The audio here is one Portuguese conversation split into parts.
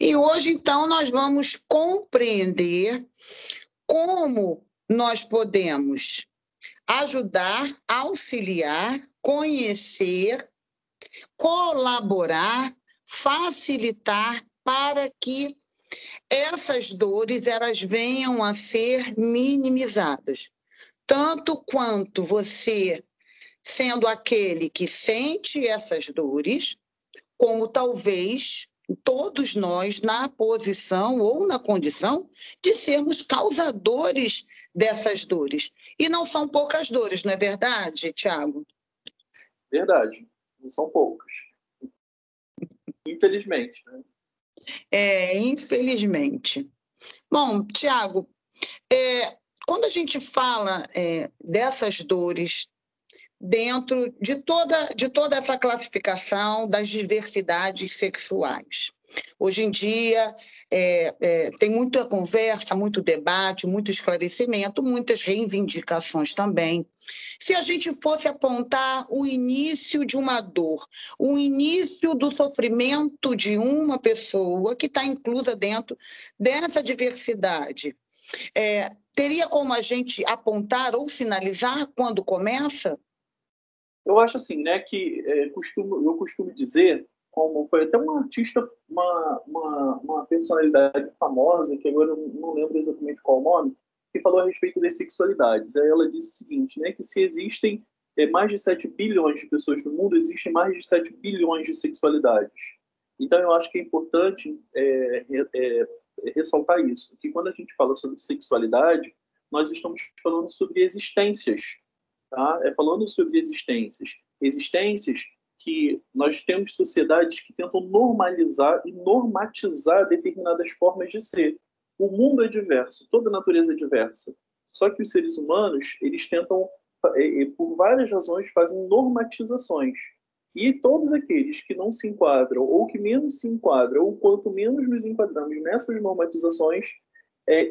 E hoje, então, nós vamos compreender como nós podemos ajudar, auxiliar, conhecer, colaborar, facilitar para que essas dores elas venham a ser minimizadas. Tanto quanto você sendo aquele que sente essas dores, como talvez todos nós na posição ou na condição de sermos causadores dessas dores. E não são poucas dores, não é verdade, Tiago? Verdade, não são poucas. Infelizmente, né? Infelizmente. Bom, Tiago, quando a gente fala dessas dores dentro de toda essa classificação das diversidades sexuais, hoje em dia tem muita conversa, muito debate, muito esclarecimento, muitas reivindicações também. Se a gente fosse apontar o início de uma dor, o início do sofrimento de uma pessoa que está inclusa dentro dessa diversidade, teria como a gente apontar ou sinalizar quando começa? Eu acho assim, né, que eu costumo dizer, como foi até um artista, uma personalidade famosa, que agora eu não lembro exatamente qual o nome, que falou a respeito das sexualidades. Aí ela disse o seguinte, né, que se existem mais de 7 bilhões de pessoas no mundo, existem mais de 7 bilhões de sexualidades. Então eu acho que é importante ressaltar isso, que quando a gente fala sobre sexualidade, nós estamos falando sobre existências. Tá? Falando sobre existências que nós temos sociedades que tentam normalizar e normatizar determinadas formas de ser. O mundo é diverso, toda a natureza é diversa. Só que os seres humanos, eles tentam, por várias razões, fazem normatizações. E todos aqueles que não se enquadram, ou que menos se enquadram, ou quanto menos nos enquadramos nessas normatizações,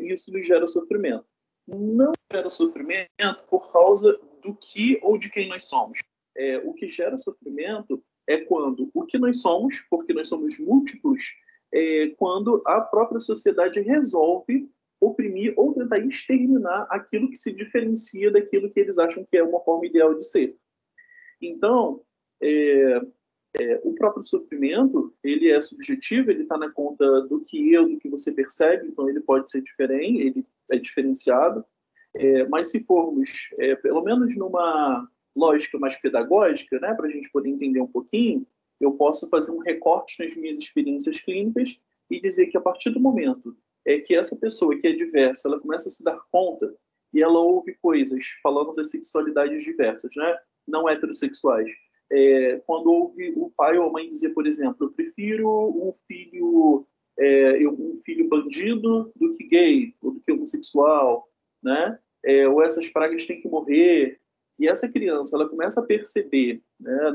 isso nos gera sofrimento. Não gera sofrimento por causa do que ou de quem nós somos. O que gera sofrimento é quando o que nós somos, porque nós somos múltiplos, quando a própria sociedade resolve oprimir ou tentar exterminar aquilo que se diferencia daquilo que eles acham que é uma forma ideal de ser. Então, o próprio sofrimento, ele é subjetivo, ele está na conta do que você percebe, então ele pode ser diferente, ele é diferenciado, mas se formos, pelo menos numa lógica mais pedagógica, né, para a gente poder entender um pouquinho, eu posso fazer um recorte nas minhas experiências clínicas e dizer que a partir do momento que essa pessoa que é diversa, ela começa a se dar conta e ela ouve coisas falando das sexualidades diversas, né, não heterossexuais, quando ouve o pai ou a mãe dizer, por exemplo, eu prefiro um filho bandido do que gay, ou do que homossexual, né? Ou essas pragas têm que morrer. E essa criança, ela começa a perceber, né,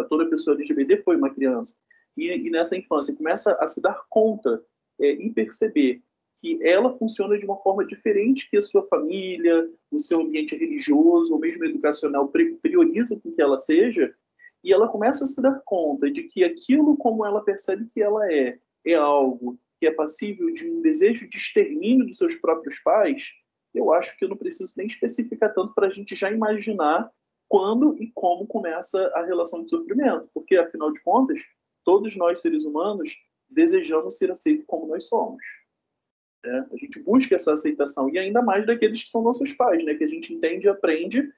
toda pessoa LGBT foi uma criança, e nessa infância começa a se dar conta e perceber que ela funciona de uma forma diferente que a sua família, o seu ambiente religioso, ou mesmo educacional prioriza com que ela seja, e ela começa a se dar conta de que aquilo como ela percebe que ela é algo que é passível de um desejo de extermínio dos seus próprios pais. Eu acho que eu não preciso nem especificar tanto para a gente já imaginar quando e como começa a relação de sofrimento, porque, afinal de contas, todos nós, seres humanos, desejamos ser aceitos como nós somos. A gente busca essa aceitação, e ainda mais daqueles que são nossos pais, né? Que a gente entende e aprende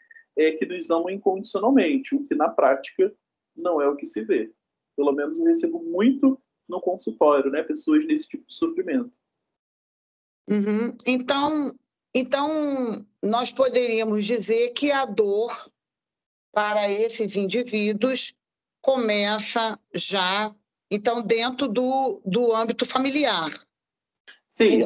que nos amam incondicionalmente, o que na prática não é o que se vê. Pelo menos eu recebo muito no consultório, né? Pessoas nesse tipo de sofrimento. Uhum. Então, nós poderíamos dizer que a dor para esses indivíduos começa já, então, dentro do âmbito familiar. Sim,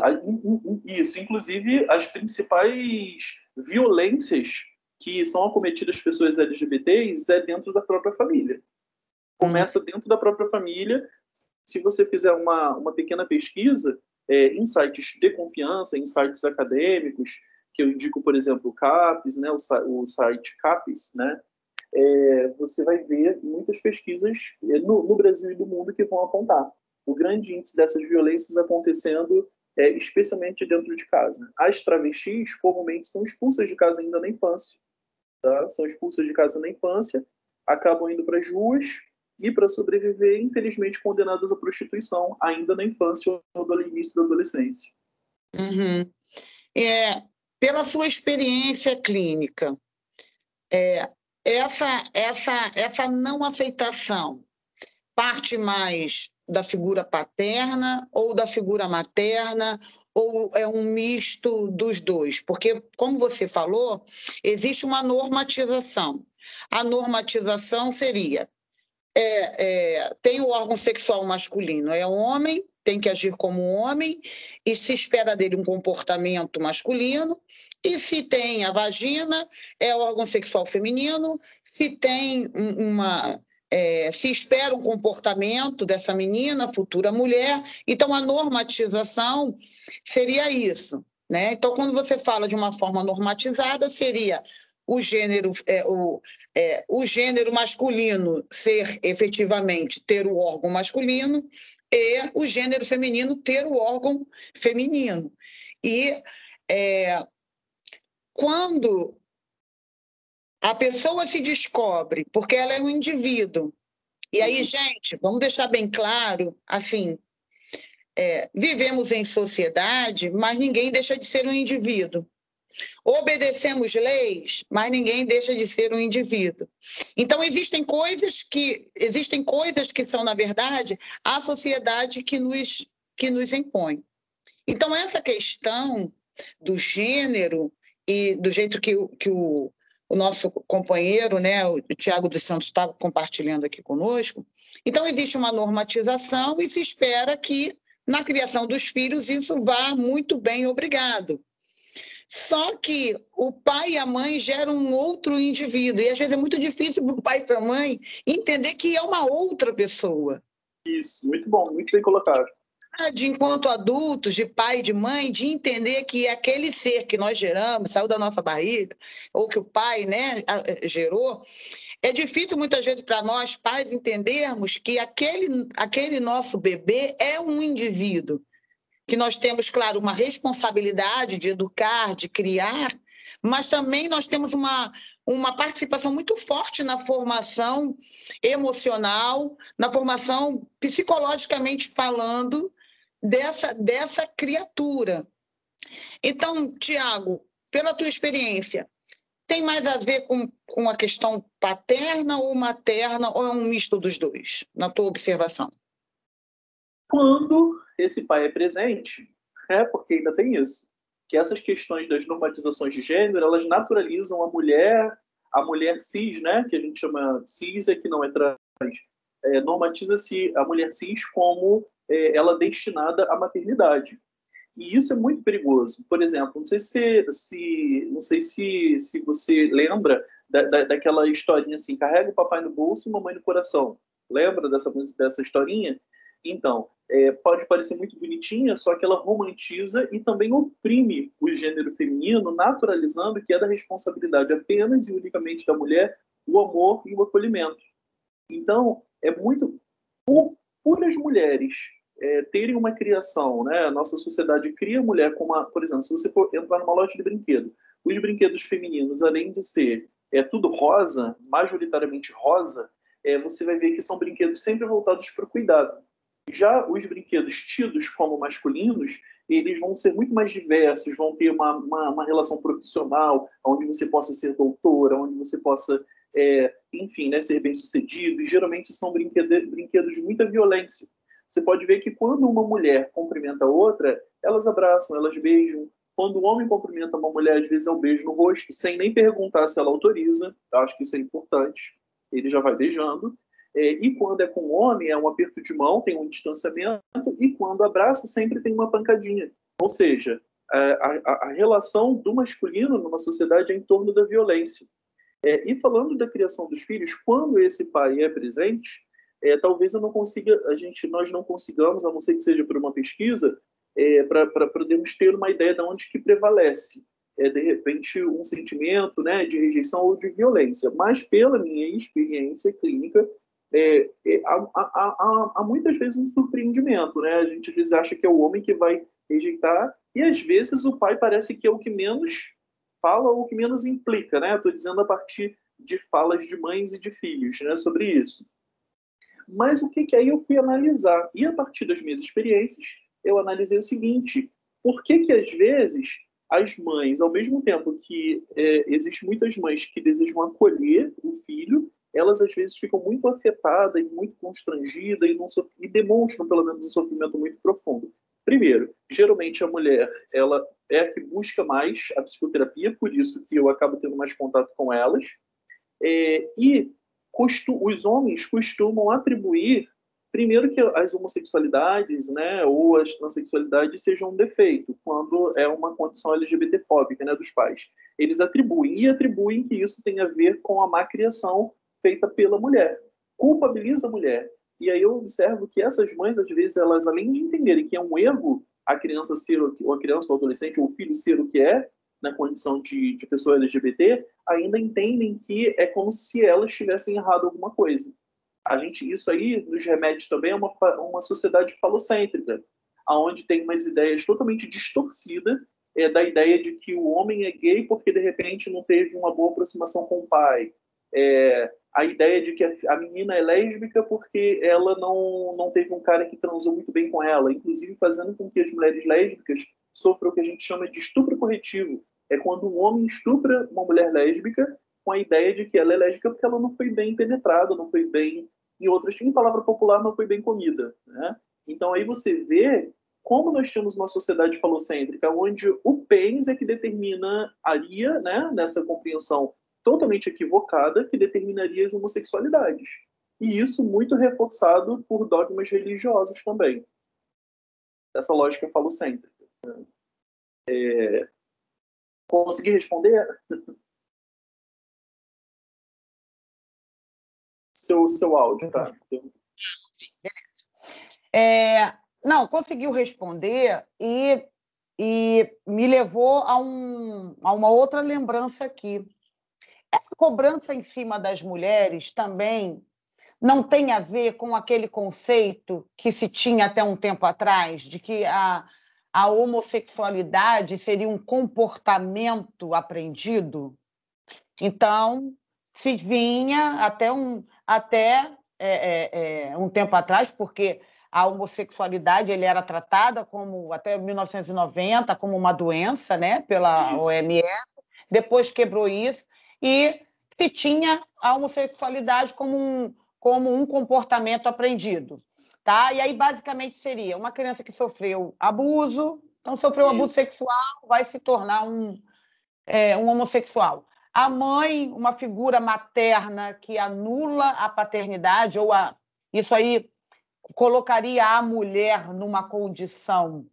isso. Inclusive, as principais violências que são acometidas pessoas LGBTs é dentro da própria família. Começa dentro da própria família. Se você fizer uma pequena pesquisa em sites de confiança, em sites acadêmicos, que eu indico, por exemplo, o CAPES, né, o site CAPES, né, você vai ver muitas pesquisas no Brasil e no mundo que vão apontar. o grande índice dessas violências acontecendo especialmente dentro de casa. As travestis comumente são expulsas de casa ainda na infância, tá? São expulsas de casa na infância, acabam indo para as ruas e, para sobreviver, infelizmente condenadas à prostituição ainda na infância ou no início da adolescência. Uhum. Pela sua experiência clínica, essa não aceitação parte mais da figura paterna ou da figura materna, ou é um misto dos dois? Porque, como você falou, existe uma normatização. A normatização seria, tem o órgão sexual masculino, é homem, tem que agir como homem, e se espera dele um comportamento masculino, e se tem a vagina, é o órgão sexual feminino, se tem se espera um comportamento dessa menina, futura mulher. Então, a normatização seria isso, né? Então, quando você fala de uma forma normatizada, seria o gênero masculino ser efetivamente ter o órgão masculino e o gênero feminino ter o órgão feminino. E quando a pessoa se descobre, porque ela é um indivíduo, e aí, gente, vamos deixar bem claro, assim, vivemos em sociedade, mas ninguém deixa de ser um indivíduo. Obedecemos leis, mas ninguém deixa de ser um indivíduo. Então, existem coisas que são, na verdade, a sociedade que nos impõe. Então, essa questão do gênero e do jeito que o nosso companheiro, né, o Tiago dos Santos, estava compartilhando aqui conosco, então existe uma normatização e se espera que, na criação dos filhos, isso vá muito bem, obrigado. Só que o pai e a mãe geram um outro indivíduo, e às vezes é muito difícil para o pai e para a mãe entender que é uma outra pessoa. Isso, muito bom, muito bem colocado. Enquanto adultos, de pai e de mãe, de entender que aquele ser que nós geramos, saiu da nossa barriga, ou que o pai, né, gerou, é difícil muitas vezes para nós, pais, entendermos que aquele nosso bebê é um indivíduo, que nós temos, claro, uma responsabilidade de educar, de criar, mas também nós temos uma participação muito forte na formação emocional, na formação psicologicamente falando dessa criatura. Então, Tiago, pela tua experiência, tem mais a ver com a questão paterna ou materna, ou é um misto dos dois, na tua observação? Quando esse pai é presente, porque ainda tem isso, que essas questões das normatizações de gênero, elas naturalizam a mulher cis, né, que a gente chama cis, que não é trans, normatiza-se a mulher cis como ela destinada à maternidade. E isso é muito perigoso. Por exemplo, não sei se você lembra daquela historinha assim, carrega o papai no bolso e mamãe no coração. Lembra dessa historinha? Então, pode parecer muito bonitinha, só que ela romantiza e também oprime o gênero feminino, naturalizando que é da responsabilidade apenas e unicamente da mulher o amor e o acolhimento. Então, é muito por as mulheres terem uma criação, né? A nossa sociedade cria a mulher como por exemplo, se você for entrar numa loja de brinquedo, os brinquedos femininos, além de ser tudo rosa, majoritariamente rosa, você vai ver que são brinquedos sempre voltados para o cuidado. Já os brinquedos tidos como masculinos, eles vão ser muito mais diversos, vão ter uma relação profissional, onde você possa ser doutora, onde você possa, enfim, né, ser bem-sucedido, e geralmente são brinquedos de muita violência. Você pode ver que quando uma mulher cumprimenta a outra, elas abraçam, elas beijam. Quando o homem cumprimenta uma mulher, às vezes é um beijo no rosto, sem nem perguntar se ela autoriza. Eu acho que isso é importante. Ele já vai beijando. E quando é com o homem, é um aperto de mão, tem um distanciamento, e quando abraça, sempre tem uma pancadinha. Ou seja, a relação do masculino numa sociedade é em torno da violência. E falando da criação dos filhos, quando esse pai é presente, talvez nós não consigamos, a não ser que seja por uma pesquisa, para podermos ter uma ideia de onde que prevalece. De repente, um sentimento, né, de rejeição ou de violência. Mas, pela minha experiência clínica, há muitas vezes um surpreendimento, né? A gente às vezes acha que é o homem que vai rejeitar, e às vezes o pai parece que é o que menos fala ou o que menos implica, né? Estou dizendo a partir de falas de mães e de filhos, né, sobre isso. Mas o que aí eu fui analisar? E a partir das minhas experiências, eu analisei o seguinte: por que às vezes as mães, ao mesmo tempo que existem muitas mães que desejam acolher o filho, elas às vezes ficam muito afetadas e muito constrangidas e demonstram pelo menos um sofrimento muito profundo. Primeiro, geralmente a mulher ela é a que busca mais a psicoterapia, por isso que eu acabo tendo mais contato com elas. E os homens costumam atribuir, primeiro, que as homossexualidades, né, ou as transexualidades sejam um defeito, quando é uma condição LGBTfóbica, né, dos pais. Eles atribuem que isso tem a ver com a má criação feita pela mulher. Culpabiliza a mulher. E aí eu observo que essas mães, às vezes, elas, além de entenderem que é um erro a criança ser, ou a criança, ou o adolescente, ou o filho ser o que é, na condição de pessoa LGBT, ainda entendem que é como se elas tivessem errado alguma coisa. Isso aí nos remete também a uma sociedade falocêntrica, onde tem umas ideias totalmente distorcidas da ideia de que o homem é gay porque, de repente, não teve uma boa aproximação com o pai. A ideia de que a menina é lésbica porque ela não teve um cara que transou muito bem com ela, inclusive fazendo com que as mulheres lésbicas sofram o que a gente chama de estupro corretivo. É quando um homem estupra uma mulher lésbica com a ideia de que ela é lésbica porque ela não foi bem penetrada, não foi bem, em palavra popular, não foi bem comida, né? Então aí você vê como nós temos uma sociedade falocêntrica, onde o pênis é que determinaria, né, nessa compreensão totalmente equivocada, que determinaria as homossexualidades. E isso muito reforçado por dogmas religiosos também. Essa lógica falocêntrica. Consegui responder? Seu áudio, tá? Não, conseguiu responder e me levou a uma outra lembrança aqui. A cobrança em cima das mulheres também não tem a ver com aquele conceito que se tinha até um tempo atrás, de que a homossexualidade seria um comportamento aprendido? Então, se vinha até um tempo atrás, porque a homossexualidade ele era tratada como, até 1990, como uma doença, né, pela OMS, depois quebrou isso, e se tinha a homossexualidade como um comportamento aprendido. Tá? E aí, basicamente, seria uma criança que sofreu abuso, então sofreu abuso sexual, vai se tornar um homossexual. A mãe, uma figura materna que anula a paternidade, isso aí colocaria a mulher numa condição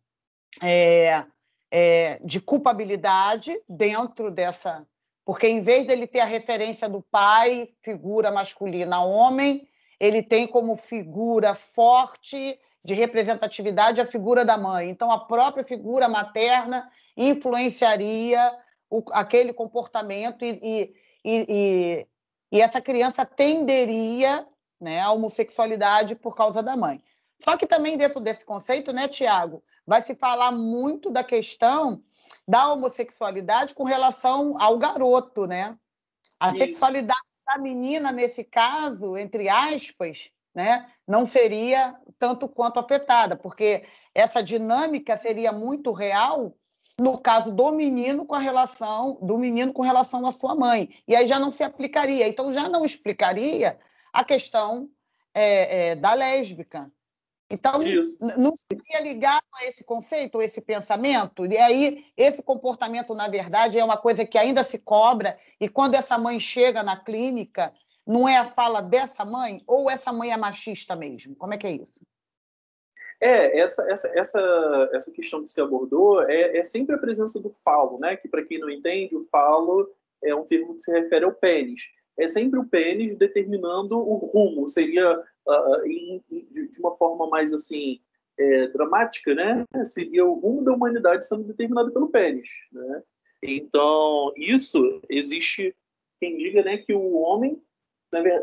de culpabilidade dentro dessa... Porque, em vez dele ter a referência do pai, figura masculina, homem, ele tem como figura forte de representatividade a figura da mãe. Então, a própria figura materna influenciaria aquele comportamento e essa criança tenderia, né, à homossexualidade por causa da mãe. Só que também dentro desse conceito, né, Tiago, vai se falar muito da questão da homossexualidade com relação ao garoto, né? A sexualidade da menina, nesse caso, entre aspas, né, não seria tanto quanto afetada, porque essa dinâmica seria muito real no caso do menino com relação à sua mãe. E aí já não se aplicaria. Então, já não explicaria a questão da lésbica. Então, não seria ligado a esse conceito, a esse pensamento? E aí, esse comportamento, na verdade, é uma coisa que ainda se cobra, e quando essa mãe chega na clínica, não é a fala dessa mãe, ou essa mãe é machista mesmo? Como é que é isso? Essa questão que você abordou é sempre a presença do falo, né? Que, para quem não entende, o falo é um termo que se refere ao pênis. É sempre o pênis determinando o rumo, seria de uma forma mais assim dramática, né? Seria o rumo da humanidade sendo determinado pelo pênis, né? Então, isso existe quem diga, né, que o homem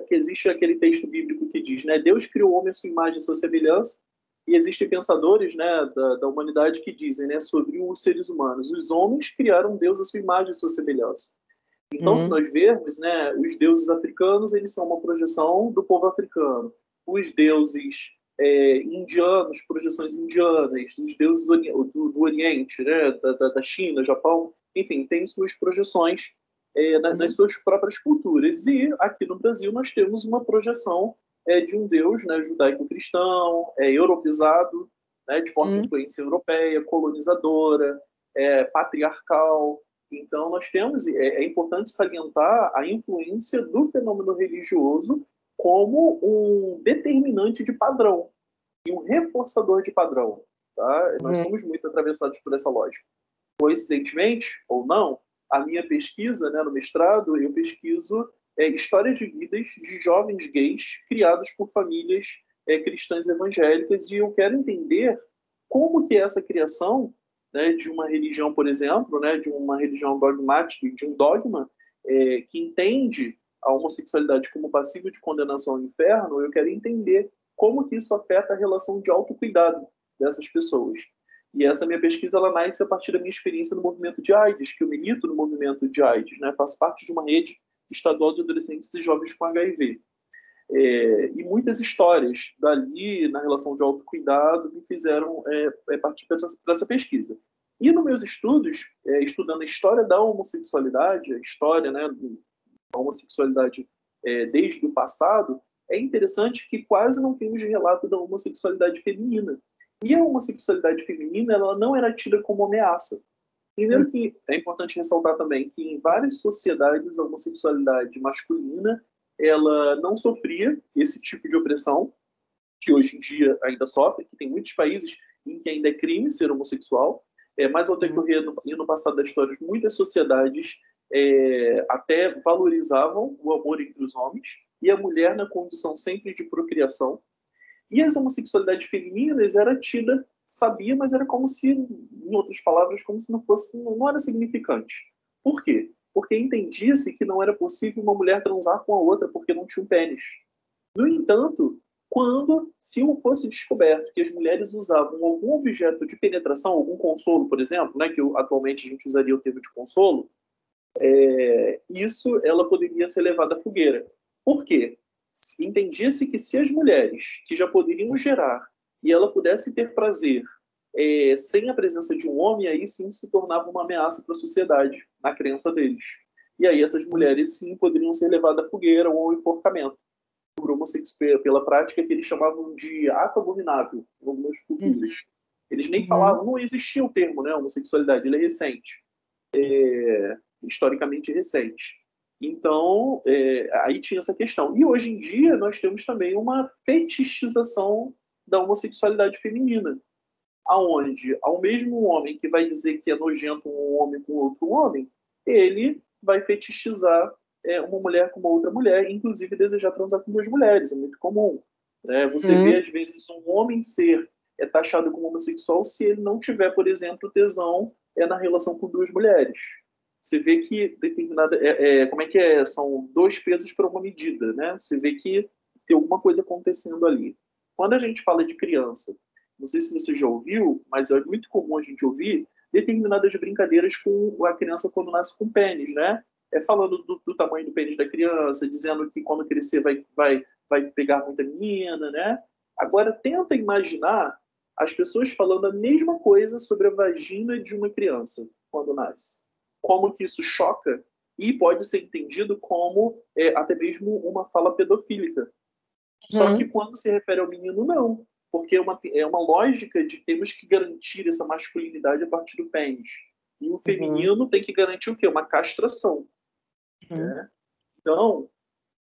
que existe aquele texto bíblico que diz, né, Deus criou o homem à sua imagem e sua semelhança, e existem pensadores, né, da humanidade que dizem, né, sobre os seres humanos. Os homens criaram Deus à sua imagem e sua semelhança. Então, se nós vermos, né, os deuses africanos, eles são uma projeção do povo africano. Os deuses indianos, projeções indianas. Os deuses do Oriente, né, da China, Japão, enfim, tem suas projeções nas suas próprias culturas. E aqui no Brasil nós temos uma projeção de um Deus, né, judaico-cristão, europeizado, né, de forma de influência europeia, colonizadora, patriarcal. Então, nós temos, é importante salientar a influência do fenômeno religioso como um determinante de padrão e um reforçador de padrão. Tá? Nós somos muito atravessados por essa lógica. Coincidentemente, ou não, a minha pesquisa, né, no mestrado, eu pesquiso histórias de vidas de jovens gays criados por famílias cristãs evangélicas, e eu quero entender como que essa criação, né, de uma religião, por exemplo, né, de uma religião dogmática, de um dogma que entende a homossexualidade como passível de condenação ao inferno, eu quero entender como que isso afeta a relação de autocuidado dessas pessoas. E essa minha pesquisa ela nasce a partir da minha experiência no movimento de AIDS, que eu milito no movimento de AIDS, né, faço parte de uma rede estadual de adolescentes e jovens com HIV. E muitas histórias dali, na relação de autocuidado, me fizeram partir dessa pesquisa. E nos meus estudos, estudando a história da homossexualidade, a história, né, da homossexualidade desde o passado, é interessante que quase não temos relato da homossexualidade feminina. E a homossexualidade feminina ela não era tida como ameaça. Primeiro que é importante ressaltar também que em várias sociedades a homossexualidade masculina ela não sofria esse tipo de opressão, que hoje em dia ainda sofre, que tem muitos países em que ainda é crime ser homossexual, mas ao decorrer no passado da história, muitas sociedades até valorizavam o amor entre os homens e a mulher na condição sempre de procriação. E as homossexualidades femininas era tida, sabia, mas era como se, em outras palavras, como se não era significante. Por quê? Porque entendia-se que não era possível uma mulher transar com a outra porque não tinha um pênis. No entanto, se fosse descoberto que as mulheres usavam algum objeto de penetração, algum consolo, por exemplo, né, que atualmente a gente usaria o termo de consolo, isso ela poderia ser levada à fogueira. Por quê? Entendia-se que se as mulheres, que já poderiam gerar, e ela pudesse ter prazer sem a presença de um homem, aí sim se tornava uma ameaça para a sociedade, na crença deles. E aí essas mulheres sim poderiam ser levadas à fogueira ou ao enforcamento pela prática que eles chamavam de ato abominável em algumas culturas. Eles nem falavam, não existia o termo, né, homossexualidade, ele é recente, historicamente recente. Então, aí tinha essa questão. E hoje em dia nós temos também uma fetichização da homossexualidade feminina, aonde ao mesmo homem que vai dizer que é nojento um homem com outro homem, ele vai fetichizar uma mulher com uma outra mulher, inclusive desejar transar com duas mulheres, é muito comum. Né? Você vê, às vezes, um homem ser taxado como homossexual se ele não tiver, por exemplo, tesão na relação com duas mulheres. Você vê que determinada... como é que é? São dois pesos para uma medida, né? Você vê que tem alguma coisa acontecendo ali. Quando a gente fala de criança, não sei se você já ouviu, mas é muito comum a gente ouvir determinadas brincadeiras com a criança quando nasce com pênis, né? Falando do tamanho do pênis da criança, dizendo que quando crescer vai pegar muita menina, né? Agora, tenta imaginar as pessoas falando a mesma coisa sobre a vagina de uma criança quando nasce. Como que isso choca e pode ser entendido como até mesmo uma fala pedofílica. Só que quando se refere ao menino, não. Porque é uma lógica de temos que garantir essa masculinidade a partir do pênis. E o feminino tem que garantir o quê? Uma castração. Né? Então,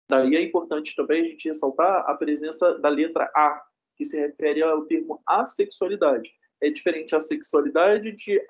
daí é importante também a gente ressaltar a presença da letra A, que se refere ao termo assexualidade. É diferente a sexualidade de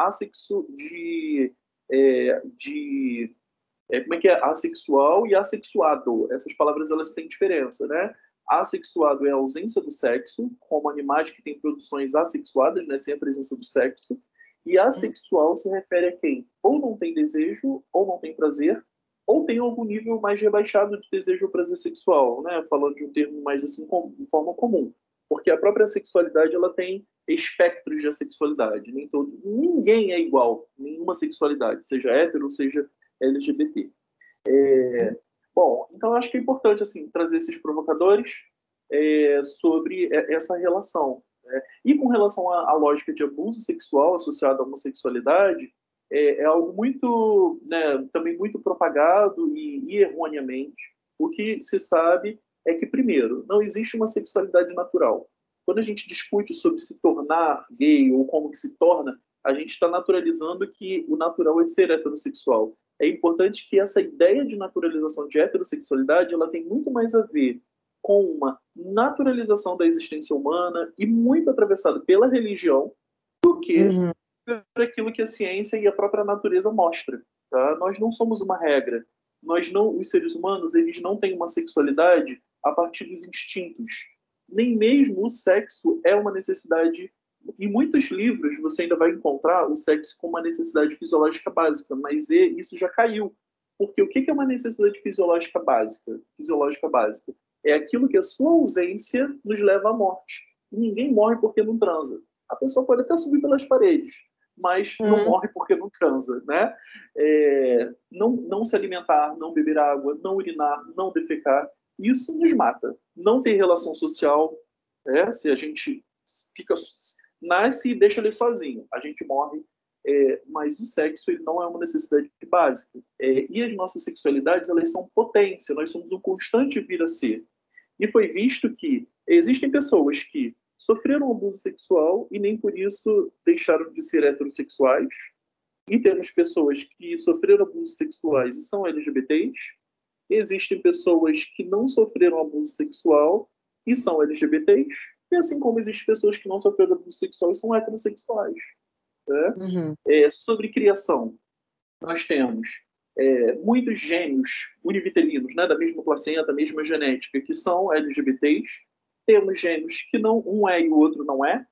como é que é? Assexual e assexuado. Essas palavras elas têm diferença, né? Assexuado é a ausência do sexo, como animais que têm produções assexuadas, né, sem a presença do sexo. E assexual se refere a quem ou não tem desejo, ou não tem prazer, ou tem algum nível mais rebaixado de desejo ou prazer sexual, né? Falando de um termo mais assim, de forma comum. Porque a própria sexualidade, ela tem espectros de assexualidade. Ninguém é igual, nenhuma sexualidade, seja hétero, seja LGBT. Bom, então eu acho que é importante assim, trazer esses provocadores sobre essa relação. Né? E com relação à lógica de abuso sexual associado à homossexualidade, é algo muito, né, também muito propagado e erroneamente. O que se sabe é que, primeiro, não existe uma sexualidade natural. Quando a gente discute sobre se tornar gay ou como que se torna, a gente está naturalizando que o natural é ser heterossexual. É importante que essa ideia de naturalização de heterossexualidade ela tem muito mais a ver com uma naturalização da existência humana e muito atravessado pela religião do que por aquilo que a ciência e a própria natureza mostra. Tá? Nós não somos uma regra. Os seres humanos, eles não têm uma sexualidade a partir dos instintos. Nem mesmo o sexo é uma necessidade. Em muitos livros você ainda vai encontrar o sexo como uma necessidade fisiológica básica, mas isso já caiu. Porque o que é uma necessidade fisiológica básica? É aquilo que a sua ausência nos leva à morte. E ninguém morre porque não transa. A pessoa pode até subir pelas paredes, mas não morre porque não transa, né? Não se alimentar, não beber água, não urinar, não defecar, isso nos mata. Não ter relação social, se a gente nasce e deixa ele sozinho, a gente morre. Mas o sexo ele não é uma necessidade básica. E as nossas sexualidades elas são potência, nós somos um constante vir a ser. E foi visto que existem pessoas que sofreram abuso sexual e nem por isso deixaram de ser heterossexuais. E temos pessoas que sofreram abusos sexuais e são LGBTs. Existem pessoas que não sofreram abuso sexual e são LGBTs. E assim como existem pessoas que não sofreram abuso sexual e são heterossexuais. Né? Sobre criação, nós temos muitos gêmeos univitelinos, né, da mesma placenta, da mesma genética, que são LGBTs. Temos gêmeos que não, um é e o outro não é.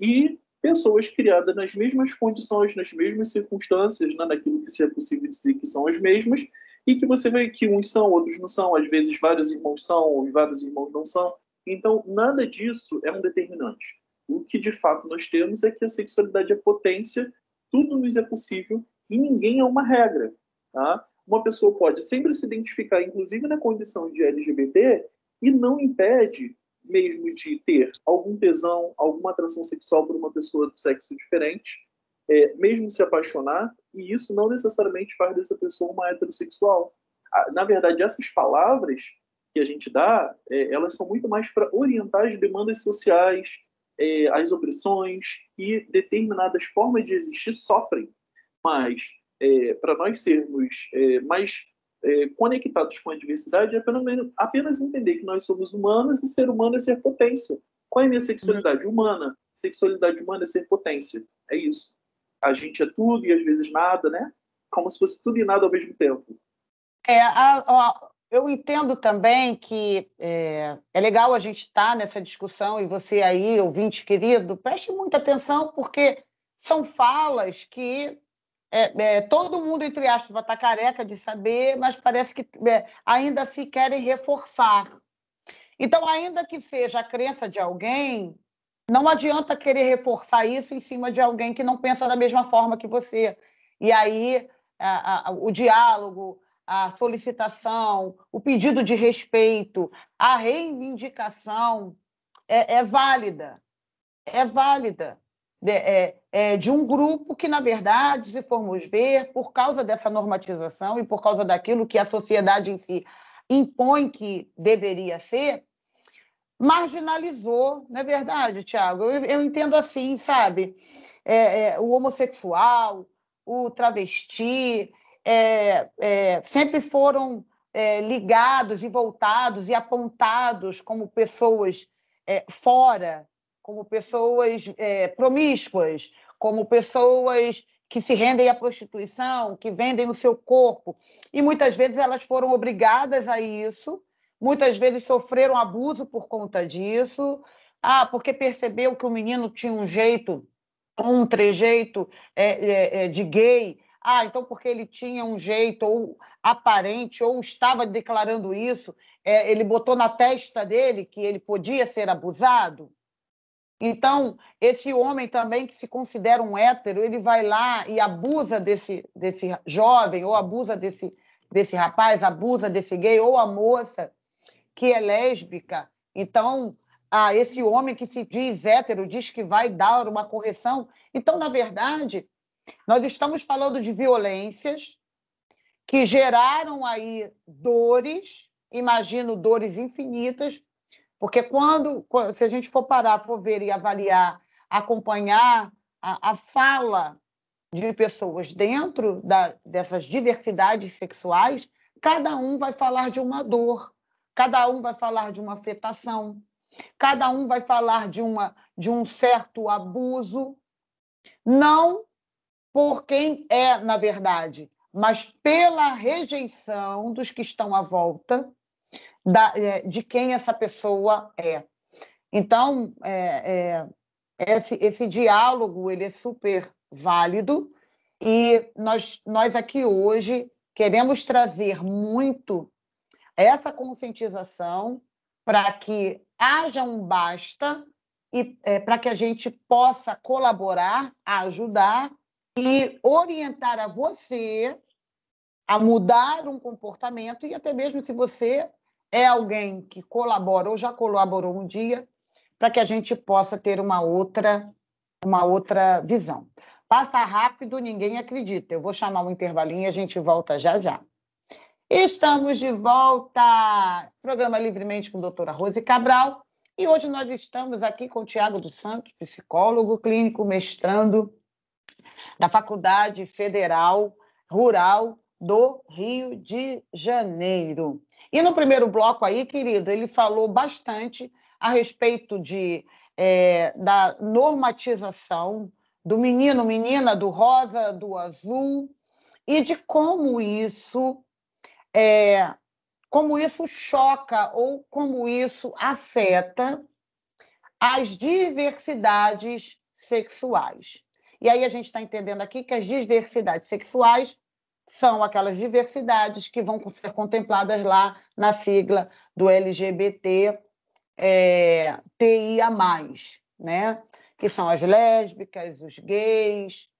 E pessoas criadas nas mesmas condições, nas mesmas circunstâncias, né, naquilo que se é possível dizer que são as mesmas, e que você vê que uns são, outros não são, às vezes vários irmãos são e vários irmãos não são. Então, nada disso é um determinante. O que, de fato, nós temos é que a sexualidade é potência, tudo nos é possível e ninguém é uma regra. Tá? Uma pessoa pode sempre se identificar, inclusive na condição de LGBT, e não impede mesmo de ter algum tesão, alguma atração sexual por uma pessoa do sexo diferente, mesmo se apaixonar, e isso não necessariamente faz dessa pessoa uma heterossexual. Na verdade, essas palavras que a gente dá, elas são muito mais para orientar as demandas sociais, as opressões que determinadas formas de existir sofrem. Mas, para nós sermos mais conectados com a diversidade, é apenas entender que nós somos humanos e ser humano é ser potência. Qual é a minha sexualidade humana? Sexualidade humana é ser potência. É isso. A gente é tudo e às vezes nada, né? Como se fosse tudo e nada ao mesmo tempo. Eu entendo também que é legal a gente estar nessa discussão e você aí, ouvinte querido, preste muita atenção porque são falas que todo mundo, entre aspas, vai estar careca de saber, mas parece que ainda se querem reforçar. Então, ainda que seja a crença de alguém, não adianta querer reforçar isso em cima de alguém que não pensa da mesma forma que você. E aí, o diálogo, a solicitação, o pedido de respeito, a reivindicação é válida. É válida. De um grupo que, na verdade, se formos ver, por causa dessa normatização e por causa daquilo que a sociedade em si impõe que deveria ser, marginalizou, não é verdade, Tiago? Eu entendo assim, sabe? O homossexual, o travesti, sempre foram ligados e voltados e apontados como pessoas fora, como pessoas promíscuas, como pessoas que se rendem à prostituição, que vendem o seu corpo. E muitas vezes elas foram obrigadas a isso, muitas vezes sofreram abuso por conta disso, porque percebeu que o menino tinha um jeito, um trejeito de gay, então porque ele tinha um jeito ou aparente, ou estava declarando isso, ele botou na testa dele que ele podia ser abusado. Então, esse homem também que se considera um hétero, ele vai lá e abusa desse jovem, ou abusa desse rapaz, abusa desse gay, ou a moça que é lésbica. Então, esse homem que se diz hétero diz que vai dar uma correção. Então, na verdade, nós estamos falando de violências que geraram aí dores, imagino dores infinitas, porque se a gente for parar, for ver e avaliar, acompanhar a fala de pessoas dentro dessas diversidades sexuais, cada um vai falar de uma dor, cada um vai falar de uma afetação, cada um vai falar de um certo abuso, não por quem é, na verdade, mas pela rejeição dos que estão à volta de quem essa pessoa é. Então, esse diálogo ele é super válido e nós aqui hoje queremos trazer muito essa conscientização para que haja um basta e para que a gente possa colaborar, ajudar e orientar a você a mudar um comportamento e até mesmo se você é alguém que colabora ou já colaborou um dia, para que a gente possa ter uma outra visão. Passa rápido, ninguém acredita. Eu vou chamar um intervalinho e a gente volta já já. Estamos de volta, programa Livremente com a doutora Rose Cabral, e hoje nós estamos aqui com o Tiago dos Santos, psicólogo clínico, mestrando da Faculdade Federal Rural do Rio de Janeiro. E no primeiro bloco aí, querido, ele falou bastante a respeito da normatização do menino, menina, do rosa, do azul, e de como isso choca ou como isso afeta as diversidades sexuais. E aí a gente está entendendo aqui que as diversidades sexuais são aquelas diversidades que vão ser contempladas lá na sigla do LGBT TIA+, né? Que são as lésbicas, os gays,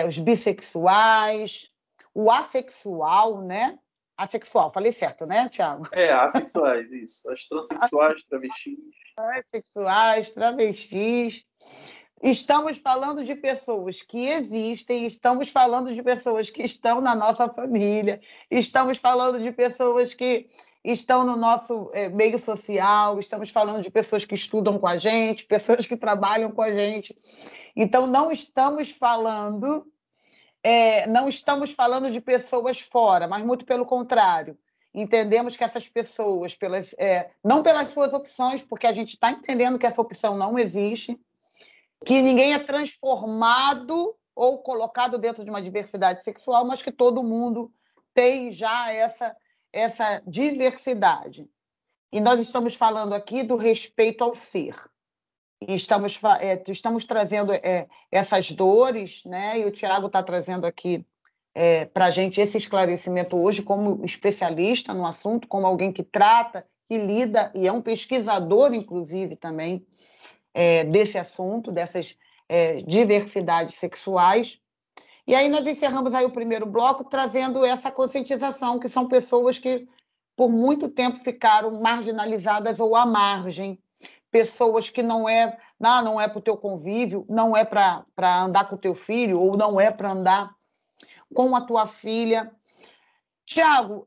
os bissexuais, o assexual, né? Assexual, falei certo, né, Tiago? Assexuais, isso. As transexuais, travestis. Assexuais, travestis. Estamos falando de pessoas que existem, estamos falando de pessoas que estão na nossa família, estamos falando de pessoas que estão no nosso meio social, estamos falando de pessoas que estudam com a gente, pessoas que trabalham com a gente. Então, não estamos falando de pessoas fora, mas muito pelo contrário. Entendemos que essas pessoas, não pelas suas opções, porque a gente está entendendo que essa opção não existe, que ninguém é transformado ou colocado dentro de uma diversidade sexual, mas que todo mundo tem já essa diversidade. E nós estamos falando aqui do respeito ao ser. E estamos trazendo essas dores, né? E o Tiago está trazendo aqui para a gente esse esclarecimento hoje como especialista no assunto, como alguém que trata, que lida, e é um pesquisador, inclusive, também, desse assunto, dessas diversidades sexuais. E aí nós encerramos aí o primeiro bloco trazendo essa conscientização, que são pessoas que, por muito tempo, ficaram marginalizadas ou à margem, pessoas que não é para o teu convívio, não é para andar com o teu filho, ou não é para andar com a tua filha. Tiago,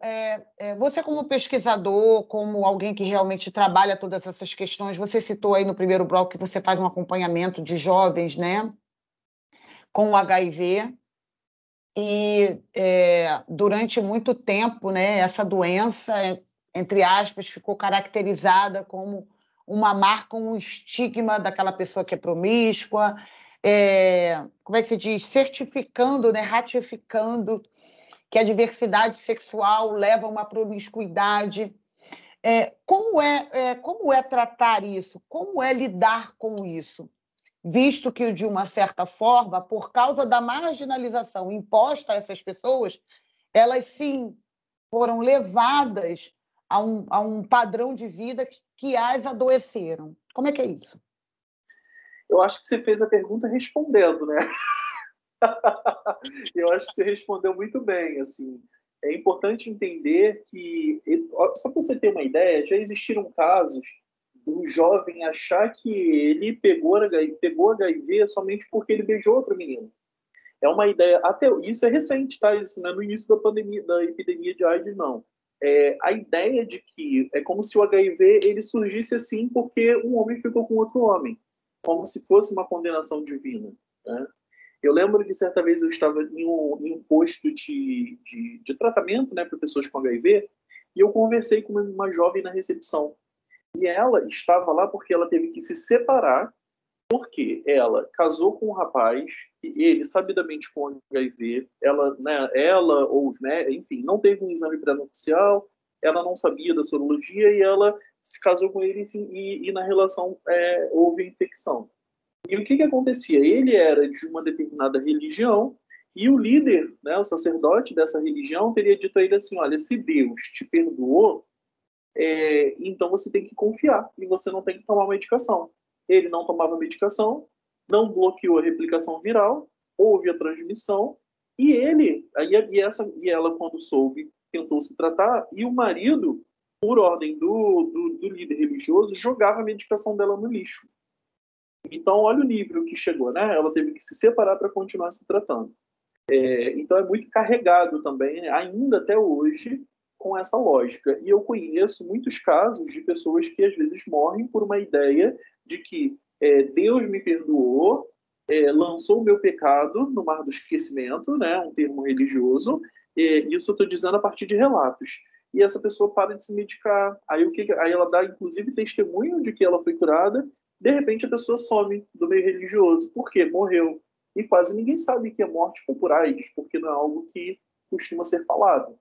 você como pesquisador, como alguém que realmente trabalha todas essas questões, você citou aí no primeiro bloco que você faz um acompanhamento de jovens, né, com o HIV, e durante muito tempo, né, essa doença, entre aspas, ficou caracterizada como uma marca, um estigma daquela pessoa que é promíscua, como é que se diz? Certificando, né, ratificando que a diversidade sexual leva a uma promiscuidade. Como é tratar isso? Como é lidar com isso? visto que, de uma certa forma, por causa da marginalização imposta a essas pessoas, elas, sim, foram levadas a um padrão de vida que as adoeceram. Como é que é isso? Eu acho que você fez a pergunta respondendo, né? Eu acho que você respondeu muito bem. Assim, é importante entender que, só para você ter uma ideia, já existiram casos do jovem achar que ele pegou HIV somente porque ele beijou outro menino. É uma ideia, até isso é recente, tá? Isso não é no início da pandemia, da epidemia de AIDS, não. A ideia de que é como se o HIV ele surgisse assim porque um homem ficou com outro homem, como se fosse uma condenação divina, né? Eu lembro que certa vez eu estava em um posto de tratamento, né, para pessoas com HIV, e eu conversei com uma jovem na recepção. E ela estava lá porque ela teve que se separar, porque ela casou com um rapaz, e ele, sabidamente com HIV, ela, né, ela ou os médicos, enfim, não teve um exame pré-nupcial, ela não sabia da sorologia, e ela se casou com ele e na relação houve infecção. E o que que acontecia? Ele era de uma determinada religião e o líder, né, o sacerdote dessa religião, teria dito a ele assim: olha, se Deus te perdoou, então você tem que confiar e você não tem que tomar medicação. Ele não tomava medicação, não bloqueou a replicação viral, houve a transmissão e e ela, quando soube, tentou se tratar e o marido, por ordem do líder religioso, jogava a medicação dela no lixo. Então, olha o nível que chegou, né? Ela teve que se separar para continuar se tratando. Então, é muito carregado também, né, ainda até hoje, com essa lógica. E eu conheço muitos casos de pessoas que, às vezes, morrem por uma ideia de que Deus me perdoou, lançou o meu pecado no mar do esquecimento, né? Um termo religioso. Isso eu estou dizendo a partir de relatos. E essa pessoa para de se medicar. Aí ela dá, inclusive, testemunho de que ela foi curada. De repente, a pessoa some do meio religioso. Por quê? Morreu. E quase ninguém sabe que a morte foi por AIDS, porque não é algo que costuma ser falado.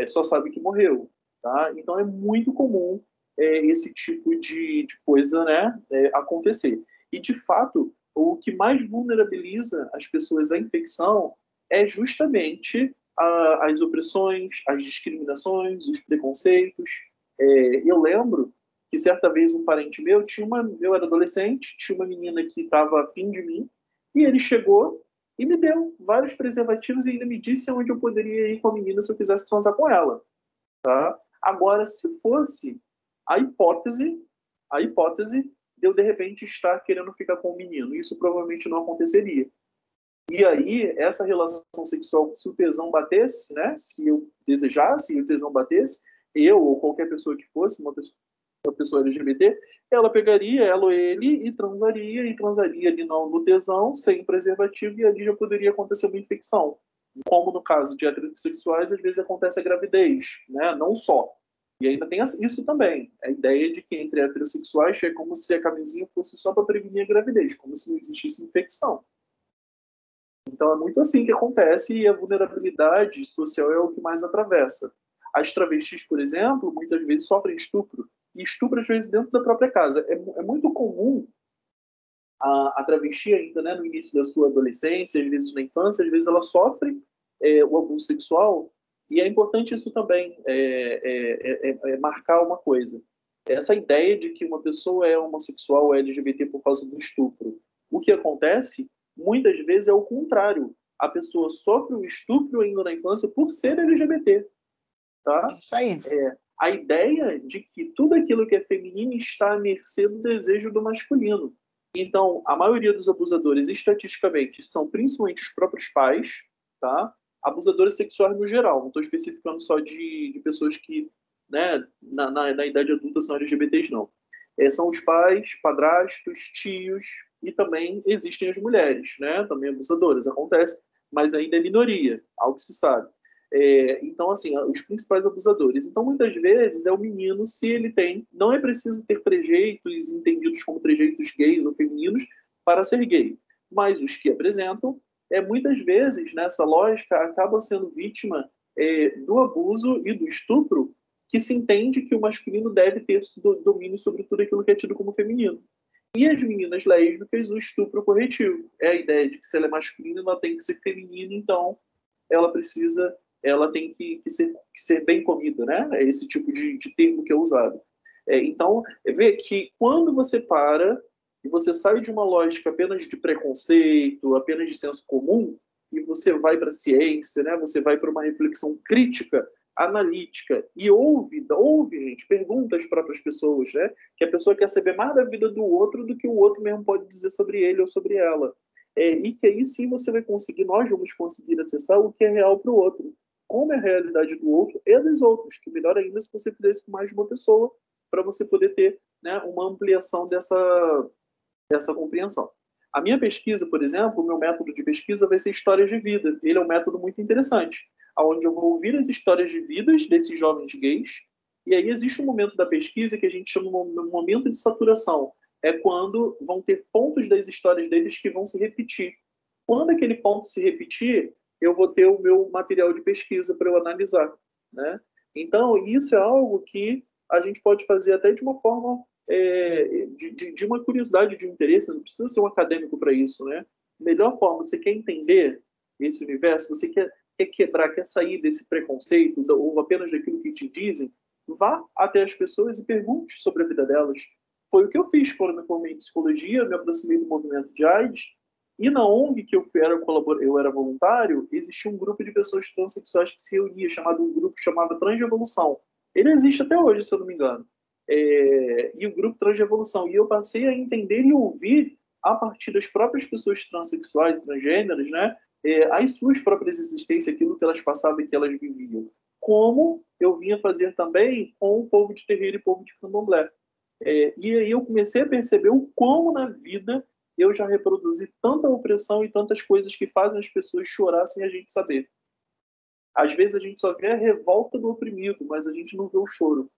Só sabe que morreu. Tá? Então, é muito comum esse tipo de coisa, né, acontecer. E, de fato, o que mais vulnerabiliza as pessoas à infecção é justamente as opressões, as discriminações, os preconceitos. Eu lembro que certa vez um parente meu eu era adolescente, tinha uma menina que estava afim de mim, e ele chegou e me deu vários preservativos e ainda me disse onde eu poderia ir com a menina se eu quisesse transar com ela, tá? Agora, se fosse a hipótese, a hipótese de eu de repente estar querendo ficar com o menino, isso provavelmente não aconteceria. E aí, essa relação sexual, se o tesão batesse, né? Se eu desejasse e o tesão batesse, eu ou qualquer pessoa que fosse, uma pessoa LGBT, ela pegaria ela ou ele e transaria ali no tesão, sem preservativo, e ali já poderia acontecer uma infecção. Como no caso de heterossexuais, às vezes acontece a gravidez, né? Não só. E ainda tem isso também, a ideia de que entre heterossexuais é como se a camisinha fosse só para prevenir a gravidez, como se não existisse infecção. Então é muito assim que acontece e a vulnerabilidade social é o que mais atravessa. As travestis, por exemplo, muitas vezes sofrem estupro. E estupro, às vezes, dentro da própria casa. É muito comum a travesti ainda, né, no início da sua adolescência, às vezes na infância, às vezes ela sofre o abuso sexual. E é importante isso também, marcar uma coisa. Essa ideia de que uma pessoa é homossexual ou LGBT por causa do estupro. O que acontece, muitas vezes, é o contrário. A pessoa sofre o estupro ainda na infância por ser LGBT. Tá? Isso aí. A ideia de que tudo aquilo que é feminino está à mercê do desejo do masculino. Então, a maioria dos abusadores, estatisticamente, são principalmente os próprios pais, tá? Abusadores sexuais no geral, não estou especificando só de pessoas que, né, na idade adulta são LGBTs, não. São os pais, padrastos, tios, e também existem as mulheres, né? Também abusadoras, acontece, mas ainda é minoria, algo que se sabe. Então, assim, os principais abusadores. Então, muitas vezes, é o menino, se ele tem, não é preciso ter trejeitos entendidos como trejeitos gays ou femininos para ser gay, mas os que apresentam, muitas vezes, nessa lógica, acabam sendo vítima do abuso e do estupro, que se entende que o masculino deve ter domínio sobre tudo aquilo que é tido como feminino. E as meninas lésbicas, o estupro corretivo. É a ideia de que se ela é masculina, ela tem que ser feminina, então ela tem que ser bem comida, né? É esse tipo de termo que é usado. Então, vê que quando você para e você sai de uma lógica apenas de preconceito, apenas de senso comum, e você vai para a ciência, né? Você vai para uma reflexão crítica, analítica, e ouve, gente, pergunta às próprias pessoas, né? Que a pessoa quer saber mais da vida do outro do que o outro mesmo pode dizer sobre ele ou sobre ela. E que aí sim você vai conseguir, nós vamos conseguir acessar o que é real para o outro. Como é a realidade do outro e dos outros, que melhor ainda se você fizer isso com mais de uma pessoa, para você poder ter, né, uma ampliação dessa compreensão. A minha pesquisa, por exemplo, o meu método de pesquisa vai ser histórias de vida. Ele é um método muito interessante, onde eu vou ouvir as histórias de vidas desses jovens gays, e aí existe um momento da pesquisa que a gente chama de momento de saturação. É quando vão ter pontos das histórias deles que vão se repetir. Quando aquele ponto se repetir, eu vou ter o meu material de pesquisa para eu analisar, né? Então, isso é algo que a gente pode fazer até de uma forma de uma curiosidade, de um interesse, não precisa ser um acadêmico para isso, né? Melhor forma, você quer entender esse universo, você quer quebrar, quer sair desse preconceito ou apenas daquilo que te dizem, vá até as pessoas e pergunte sobre a vida delas. Foi o que eu fiz quando me formei em psicologia, me aproximei do movimento de AIDS, e na ONG que eu era voluntário, existia um grupo de pessoas transexuais que se reunia, um grupo chamado Transrevolução. Ele existe até hoje, se eu não me engano. E o grupo Transrevolução. E eu passei a entender e ouvir, a partir das próprias pessoas transexuais, transgêneras, né, as suas próprias existências, aquilo que elas passavam e que elas viviam. Como eu vinha fazer também com o povo de terreiro e povo de candomblé. E aí eu comecei a perceber o como na vida eu já reproduzi tanta opressão e tantas coisas que fazem as pessoas chorar sem a gente saber. Às vezes a gente só vê a revolta do oprimido, mas a gente não vê o choro.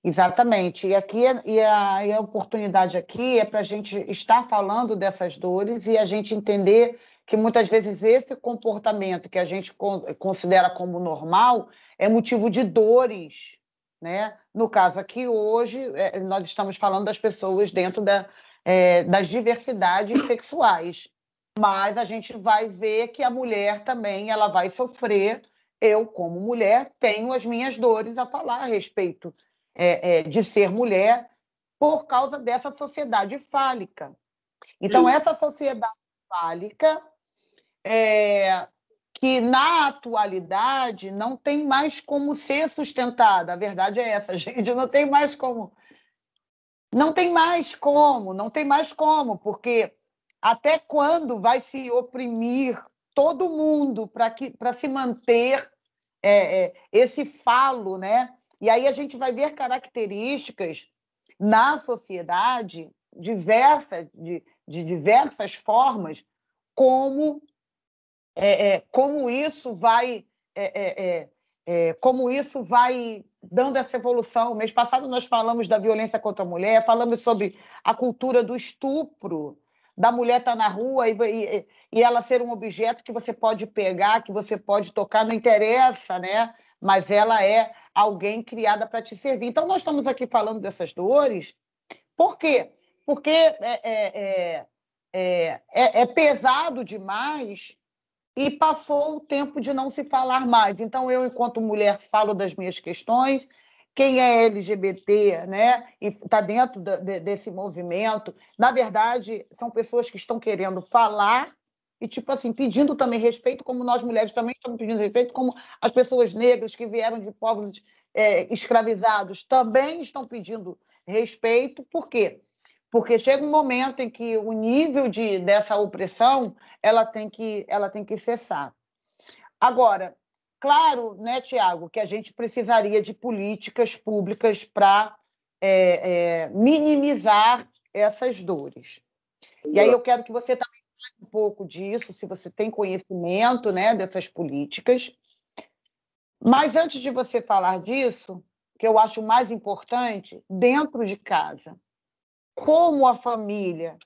Exatamente. E aqui e a oportunidade aqui é para a gente estar falando dessas dores e a gente entender que muitas vezes esse comportamento que a gente considera como normal é motivo de dores, né? No caso aqui hoje nós estamos falando das pessoas dentro das diversidades sexuais, mas a gente vai ver que a mulher também ela vai sofrer. Eu, como mulher, tenho as minhas dores a falar a respeito de ser mulher por causa dessa sociedade fálica. Então, Isso. essa sociedade fálica, que na atualidade não tem mais como ser sustentada. A verdade é essa, gente, não tem mais como. Não tem mais como, não tem mais como, porque até quando vai se oprimir todo mundo para se manter esse falo, né? E aí a gente vai ver características na sociedade de diversas formas, como como isso vai dando essa evolução. Mês passado nós falamos da violência contra a mulher, falamos sobre a cultura do estupro, da mulher estar na rua e ela ser um objeto que você pode pegar, que você pode tocar, não interessa, né? Mas ela é alguém criada para te servir. Então, nós estamos aqui falando dessas dores. Por quê? Porque é pesado demais e passou o tempo de não se falar mais. Então, eu, enquanto mulher, falo das minhas questões. Quem é LGBT, né, e está dentro desse movimento, na verdade, são pessoas que estão querendo falar e, tipo assim, pedindo também respeito, como nós mulheres também estamos pedindo respeito, como as pessoas negras que vieram de povos escravizados também estão pedindo respeito. Por quê? Porque chega um momento em que o nível dessa opressão ela tem que cessar. Agora, claro, né, Tiago, que a gente precisaria de políticas públicas para minimizar essas dores. Exato. E aí eu quero que você também fale um pouco disso, se você tem conhecimento, né, dessas políticas. Mas antes de você falar disso, que eu acho mais importante, dentro de casa, como a família,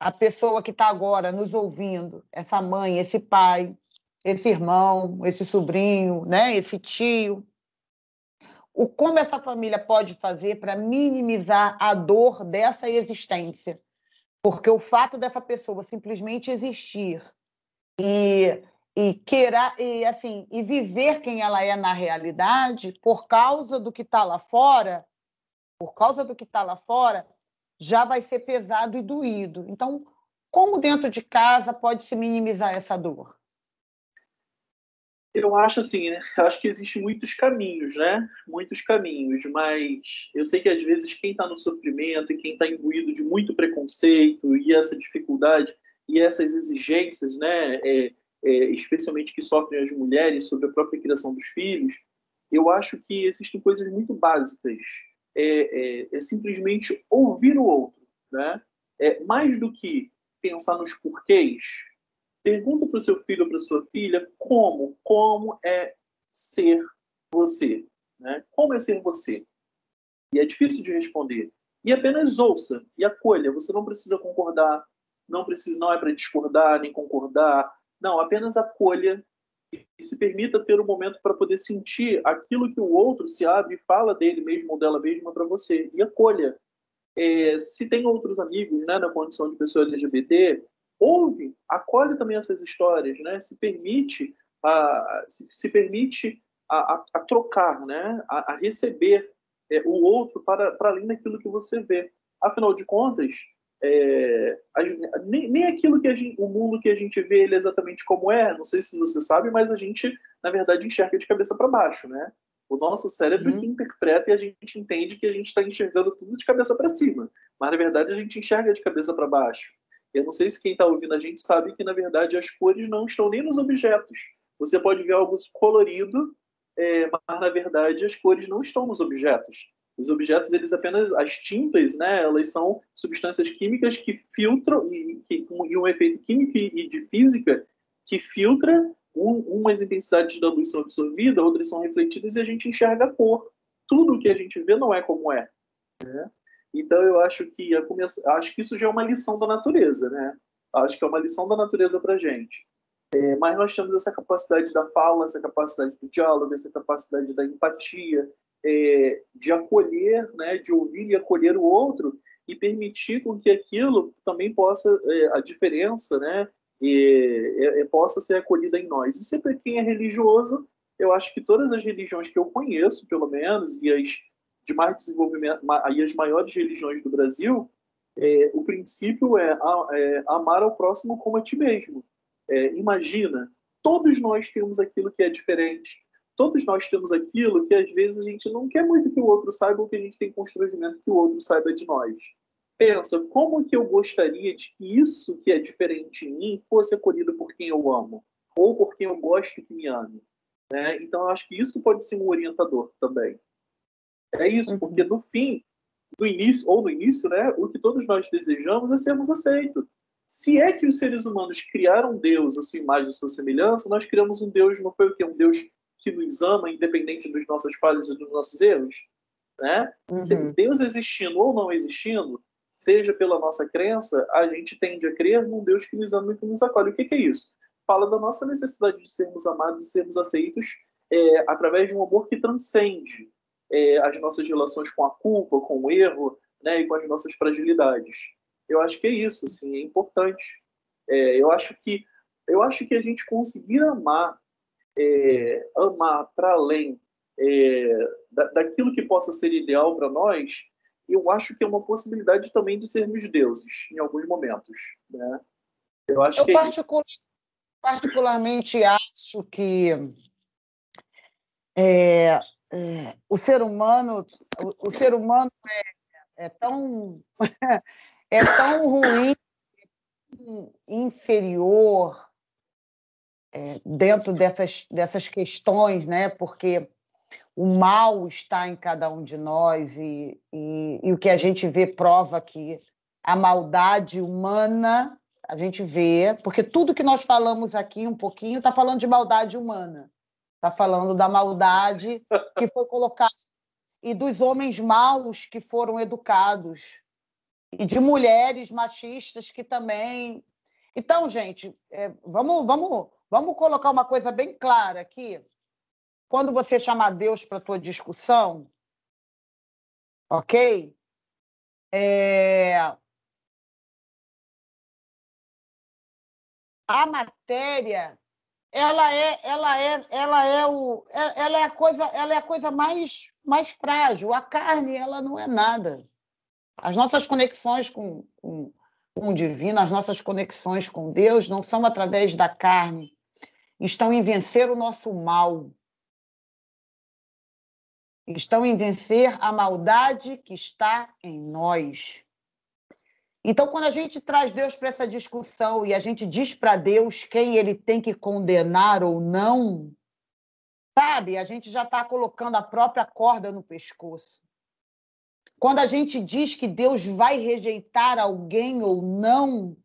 a pessoa que está agora nos ouvindo, essa mãe, esse pai, esse irmão, esse sobrinho, né, esse tio, como essa família pode fazer para minimizar a dor dessa existência. Porque o fato dessa pessoa simplesmente existir e viver quem ela é na realidade, por causa do que está lá fora, já vai ser pesado e doído. Então, como dentro de casa pode se minimizar essa dor? Eu acho assim, né? Eu acho que existem muitos caminhos, né? Muitos caminhos, mas eu sei que às vezes quem está no sofrimento e quem está imbuído de muito preconceito e essa dificuldade e essas exigências, né? Especialmente que sofrem as mulheres sobre a própria criação dos filhos, eu acho que existem coisas muito básicas. É simplesmente ouvir o outro, né? Mais do que pensar nos porquês. Pergunta para o seu filho ou para sua filha como é ser você, né? Como é ser você? E é difícil de responder. E apenas ouça e acolha. Você não precisa concordar, não é para discordar nem concordar. Não, apenas acolha e se permita ter um momento para poder sentir aquilo que o outro se abre e fala dele mesmo ou dela mesma para você. E acolha. Se tem outros amigos, né, na condição de pessoa LGBT, ouve, acolhe também essas histórias, né? Se permite a trocar, né? A receber o outro para além daquilo que você vê. Afinal de contas, nem aquilo que o mundo que a gente vê ele exatamente como é, não sei se você sabe, mas a gente, na verdade, enxerga de cabeça para baixo, né? O nosso cérebro que interpreta e a gente entende que a gente está enxergando tudo de cabeça para cima. Mas, na verdade, a gente enxerga de cabeça para baixo. Eu não sei se quem está ouvindo a gente sabe que, na verdade, as cores não estão nem nos objetos. Você pode ver algo colorido, mas, na verdade, as cores não estão nos objetos. Os objetos, eles apenas... As tintas, né, elas são substâncias químicas que filtram, e um efeito químico e de física que filtra umas intensidades da luz são absorvidas, outras são refletidas e a gente enxerga a cor. Tudo que a gente vê não é como é. Né? Então eu acho que isso já é uma lição da natureza, né? Acho que é uma lição da natureza para a gente. Mas nós temos essa capacidade da fala, essa capacidade do diálogo, essa capacidade da empatia, de acolher, né? De ouvir e acolher o outro e permitir com que aquilo também possa, a diferença, né? Possa ser acolhida em nós. E sempre quem é religioso, eu acho que todas as religiões que eu conheço, pelo menos, e as de mais desenvolvimento, e as maiores religiões do Brasil, o princípio é amar ao próximo como a ti mesmo. Imagina, todos nós temos aquilo que é diferente, todos nós temos aquilo que às vezes a gente não quer muito que o outro saiba ou que a gente tem constrangimento que o outro saiba de nós. Pensa, como que eu gostaria de que isso que é diferente em mim fosse acolhido por quem eu amo, ou por quem eu gosto que me ame. Né? Então, eu acho que isso pode ser um orientador também. É isso, porque no fim, no início, né, o que todos nós desejamos é sermos aceitos. Se é que os seres humanos criaram Deus, a sua imagem, a sua semelhança, nós criamos um Deus, não foi o quê? Um Deus que nos ama, independente das nossas falhas e dos nossos erros? Né? Deus existindo ou não existindo, seja pela nossa crença, a gente tende a crer num Deus que nos ama e que nos acolhe. O que é isso? Fala da nossa necessidade de sermos amados e sermos aceitos através de um amor que transcende as nossas relações com a culpa, com o erro, né, e com as nossas fragilidades. Eu acho que é isso, assim, é importante. Eu acho que a gente conseguir amar para além daquilo que possa ser ideal para nós, eu acho que é uma possibilidade também de sermos deuses em alguns momentos. Né? Eu acho que é isso. Particularmente acho que o ser humano é tão é tão ruim, inferior dentro dessas questões, né? Porque o mal está em cada um de nós e o que a gente vê prova que a maldade humana a gente vê, porque tudo que nós falamos aqui um pouquinho está falando de maldade humana, está falando da maldade que foi colocada e dos homens maus que foram educados e de mulheres machistas que também. Então, gente, vamos colocar uma coisa bem clara aqui. quando você chamar Deus para a tua discussão, ok? A matéria, ela é a coisa mais frágil. A carne, ela não é nada. As nossas conexões com o divino, as nossas conexões com Deus não são através da carne, estão em vencer o nosso mal, estão em vencer a maldade que está em nós. Então, quando a gente traz Deus para essa discussão e a gente diz para Deus quem ele tem que condenar ou não, sabe, a gente já está colocando a própria corda no pescoço. Quando a gente diz que Deus vai rejeitar alguém ou não,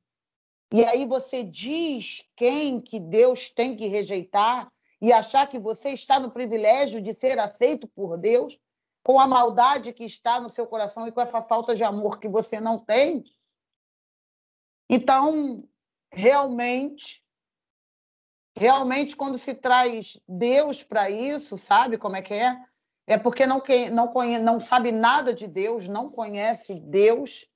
e aí você diz quem que Deus tem que rejeitar e achar que você está no privilégio de ser aceito por Deus, com a maldade que está no seu coração e com essa falta de amor que você não tem. Então, realmente, quando se traz Deus para isso, sabe como é que é? É porque não sabe nada de Deus, não conhece Deus,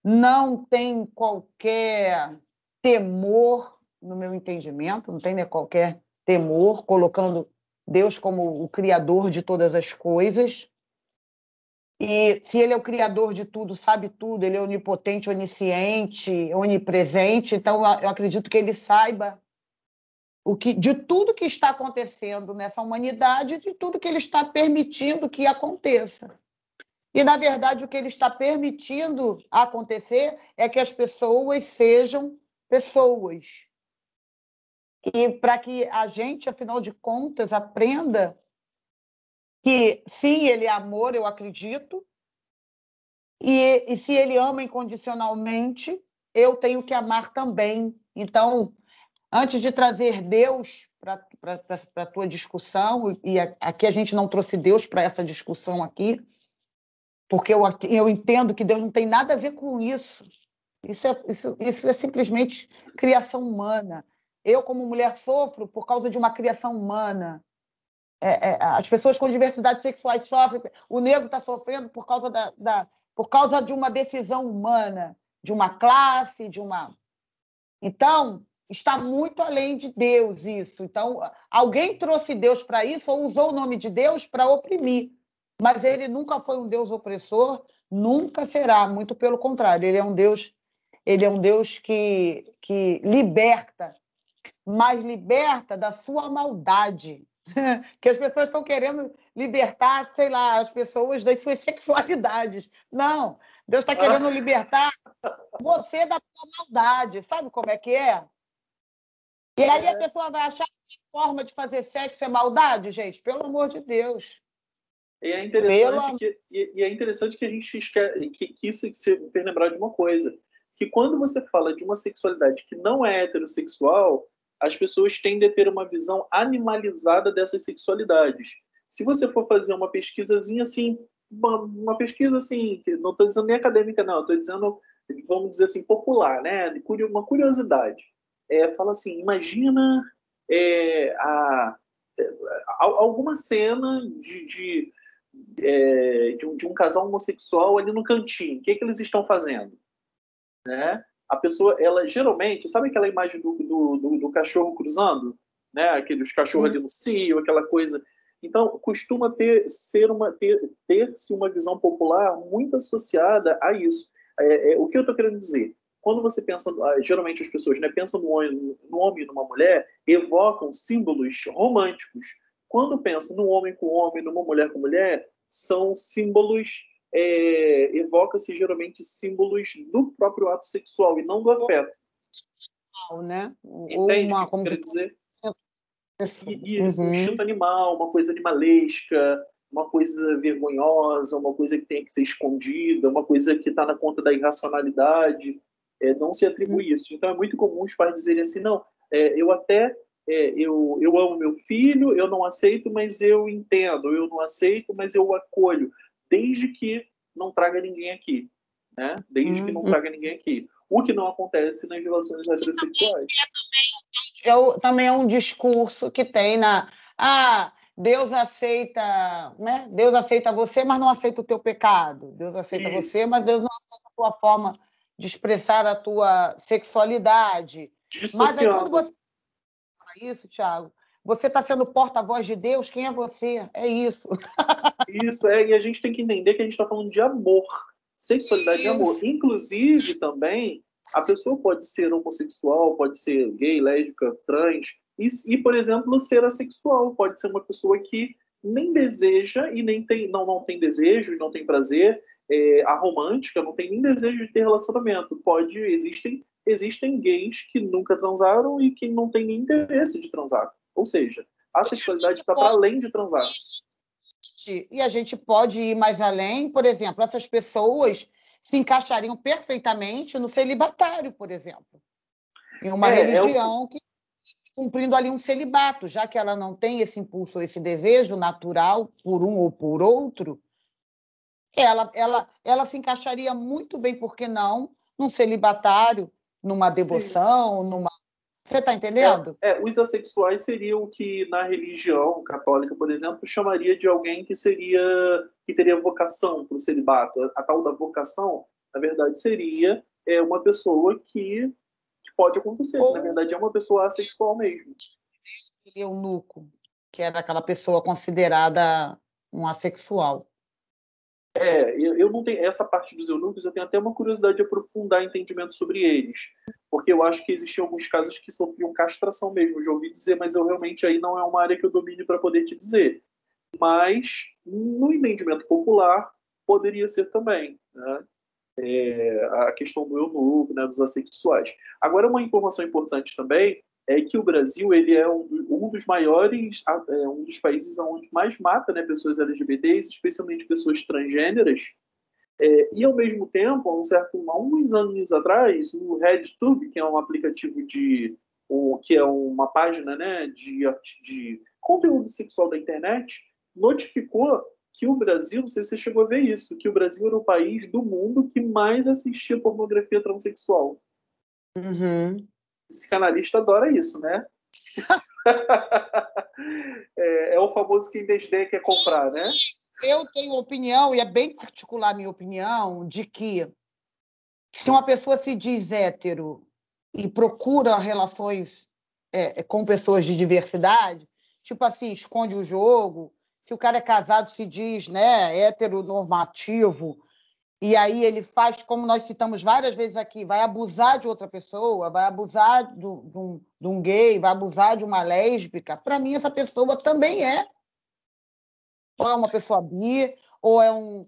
não tem qualquer temor, no meu entendimento, não tem qualquer temor, colocando Deus como o criador de todas as coisas. E se ele é o criador de tudo, sabe tudo, ele é onipotente, onisciente, onipresente, então eu acredito que ele saiba de tudo que está acontecendo nessa humanidade, de tudo que ele está permitindo que aconteça. E, na verdade, o que ele está permitindo acontecer é que as pessoas sejam pessoas. E para que a gente, afinal de contas, aprenda que, sim, ele é amor, eu acredito, e se ele ama incondicionalmente, eu tenho que amar também. Então, antes de trazer Deus para a tua discussão, e aqui a gente não trouxe Deus para essa discussão aqui, porque eu entendo que Deus não tem nada a ver com isso. Isso é simplesmente criação humana. Eu, como mulher, sofro por causa de uma criação humana. As pessoas com diversidades sexuais sofrem. O negro está sofrendo por causa de uma decisão humana, de uma classe, de uma... Então, está muito além de Deus isso. Então, alguém trouxe Deus para isso ou usou o nome de Deus para oprimir. Mas ele nunca foi um Deus opressor, nunca será, muito pelo contrário. Ele é um Deus que liberta, mas liberta da sua maldade. Que as pessoas estão querendo libertar, sei lá, as pessoas das suas sexualidades. Não, Deus está querendo libertar você da sua maldade. Sabe como é que é? E aí a pessoa vai achar que a forma de fazer sexo é maldade, gente? Pelo amor de Deus. E é interessante que a gente esquece, que isso se fez lembrar de uma coisa, que quando você fala de uma sexualidade que não é heterossexual, as pessoas tendem a ter uma visão animalizada dessas sexualidades. Se você for fazer uma pesquisazinha assim, uma pesquisa assim, que não estou dizendo nem acadêmica não, estou dizendo, vamos dizer assim, popular, né? Uma curiosidade. Fala assim, imagina alguma cena de um casal homossexual ali no cantinho. O que eles estão fazendo? Né? A pessoa, ela geralmente, sabe aquela imagem do cachorro cruzando? Né? Aqueles cachorros ali no cio, aquela coisa. Então, costuma ter-se uma visão popular muito associada a isso. O que eu estou querendo dizer? Quando você pensa, geralmente as pessoas, né, pensam no homem e numa mulher, evocam símbolos românticos. Quando pensam no homem com homem, numa mulher com mulher, são símbolos, evoca-se geralmente símbolos do próprio ato sexual e não do afeto. Né? Entende o que eu quero dizer? Isso, um instinto animal, uma coisa animalesca, uma coisa vergonhosa, uma coisa que tem que ser escondida, uma coisa que está na conta da irracionalidade. Não se atribui isso. Então é muito comum os pais dizerem assim, não, eu amo meu filho, eu não aceito, mas eu entendo, eu não aceito, mas eu acolho, desde que não traga ninguém aqui, né? Desde que não traga ninguém aqui. O que não acontece nas relações heterossexuais. Também é um discurso que tem Deus aceita, né? Deus aceita você, mas não aceita o teu pecado. Deus aceita você, mas Deus não aceita a tua forma de expressar a tua sexualidade. Mas aí quando você fala isso, Tiago, você está sendo porta-voz de Deus, quem é você? É isso. Isso, e a gente tem que entender que a gente está falando de amor, sexualidade e amor. Inclusive, também, a pessoa pode ser homossexual, pode ser gay, lésbica, trans, e por exemplo, ser assexual. Pode ser uma pessoa que nem deseja e nem tem, não tem desejo e não tem prazer, aromântica, não tem nem desejo de ter relacionamento. Existem gays que nunca transaram e que não têm nem interesse de transar. Ou seja, a sexualidade está para além de transar. E a gente pode ir mais além, por exemplo, essas pessoas se encaixariam perfeitamente no celibatário, por exemplo, em uma religião que cumprindo ali um celibato, já que ela não tem esse impulso, esse desejo natural por um ou por outro, ela se encaixaria muito bem, por que não, num celibatário, numa devoção, numa... Você está entendendo? Os assexuais seriam o que, na religião católica, por exemplo, chamaria de alguém que teria vocação para o celibato. A tal da vocação, na verdade, seria uma pessoa que pode acontecer, que, na verdade, é uma pessoa assexual mesmo. Eunuco, que era aquela pessoa considerada um assexual. Eu não tenho essa parte dos eunucos, eu tenho até uma curiosidade de aprofundar entendimento sobre eles, porque eu acho que existiam alguns casos que sofriam castração mesmo, eu já ouvi dizer, mas eu realmente aí não é uma área que eu domine para poder te dizer. Mas, no entendimento popular, poderia ser também, né? A questão do eunuco, né, dos assexuais. Agora, uma informação importante também é que o Brasil ele é um dos maiores, um dos países onde mais mata, né, pessoas LGBTs, especialmente pessoas transgêneras. E, ao mesmo tempo, há uns anos atrás, o RedTube, que é um aplicativo que é uma página, né, de conteúdo sexual da internet, notificou que o Brasil, não sei se você chegou a ver isso, que o Brasil era o país do mundo que mais assistia pornografia transexual. Uhum. Esse canalista adora isso, né? É o famoso quem desdém quer comprar, né? Eu tenho opinião, e é bem particular a minha opinião, de que se uma pessoa se diz hétero e procura relações com pessoas de diversidade, tipo assim, esconde o jogo, se o cara é casado se diz, né, heteronormativo, e aí ele faz, como nós citamos várias vezes aqui, vai abusar de outra pessoa, vai abusar de um gay, vai abusar de uma lésbica, para mim essa pessoa também é. Ou é uma pessoa bi, ou é um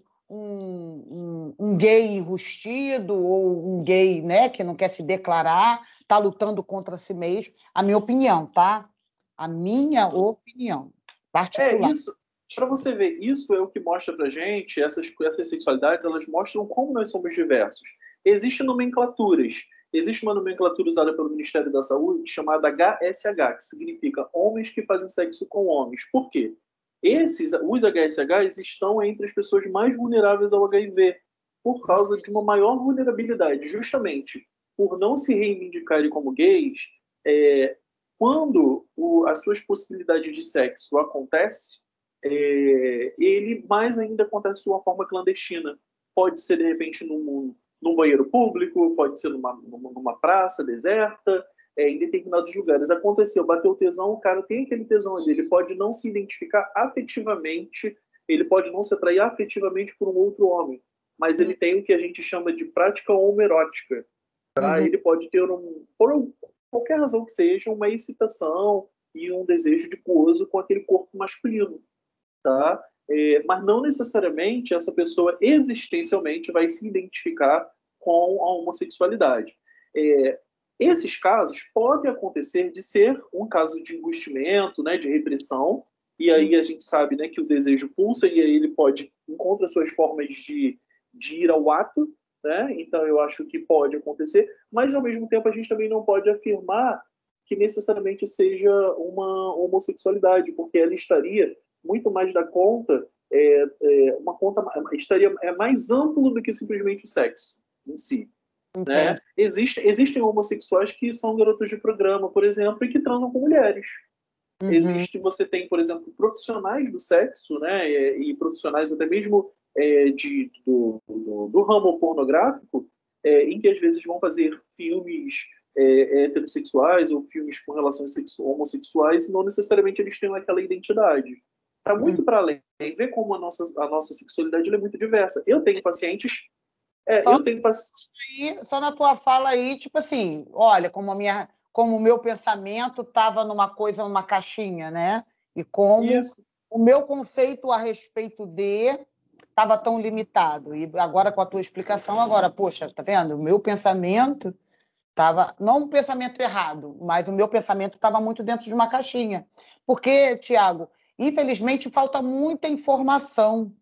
gay enrustido, ou um gay, né, que não quer se declarar, está lutando contra si mesmo. A minha opinião, tá? A minha opinião particular. Isso. Para você ver, isso é o que mostra para gente, essas sexualidades, elas mostram como nós somos diversos. Existem nomenclaturas. Existe uma nomenclatura usada pelo Ministério da Saúde chamada HSH, que significa homens que fazem sexo com homens. Por quê? Os HSHs estão entre as pessoas mais vulneráveis ao HIV, por causa de uma maior vulnerabilidade, justamente por não se reivindicarem como gays. Quando as suas possibilidades de sexo acontecem, ele mais ainda acontece de uma forma clandestina. Pode ser, de repente, num banheiro público, pode ser numa praça deserta, em determinados lugares. Aconteceu, bateu o tesão, o cara tem aquele tesão ali, ele pode não se identificar afetivamente, ele pode não se atrair afetivamente por um outro homem, mas ele tem o que a gente chama de prática homoerótica. Tá? Ele pode ter, por qualquer razão que seja, uma excitação e um desejo de gozo com aquele corpo masculino. Tá? Mas não necessariamente essa pessoa existencialmente vai se identificar com a homossexualidade. Esses casos podem acontecer de ser um caso de engustimento, né, de repressão, e aí a gente sabe, né, que o desejo pulsa e aí ele encontra suas formas de ir ao ato, né? Então eu acho que pode acontecer, mas ao mesmo tempo a gente também não pode afirmar que necessariamente seja uma homossexualidade, porque ela estaria muito mais da conta, estaria mais amplo do que simplesmente o sexo em si. Né? Existem homossexuais que são garotos de programa, por exemplo, e que transam com mulheres. Uhum. Você tem, por exemplo, profissionais do sexo, né, e profissionais até mesmo do ramo pornográfico, em que às vezes vão fazer filmes heterossexuais ou filmes com relações homossexuais, e não necessariamente eles têm aquela identidade. Está muito para além. Ver como a nossa sexualidade é muito diversa. Eu tenho pacientes. Só, Eu tenho pacientes. só na tua fala aí, tipo assim, olha, como o meu pensamento estava numa coisa, numa caixinha, né? E como Isso. o meu conceito a respeito de estava tão limitado. E agora, com a tua explicação, agora, poxa, tá vendo? O meu pensamento estava, não um pensamento errado, mas o meu pensamento estava muito dentro de uma caixinha. Porque, Tiago, infelizmente falta muita informação,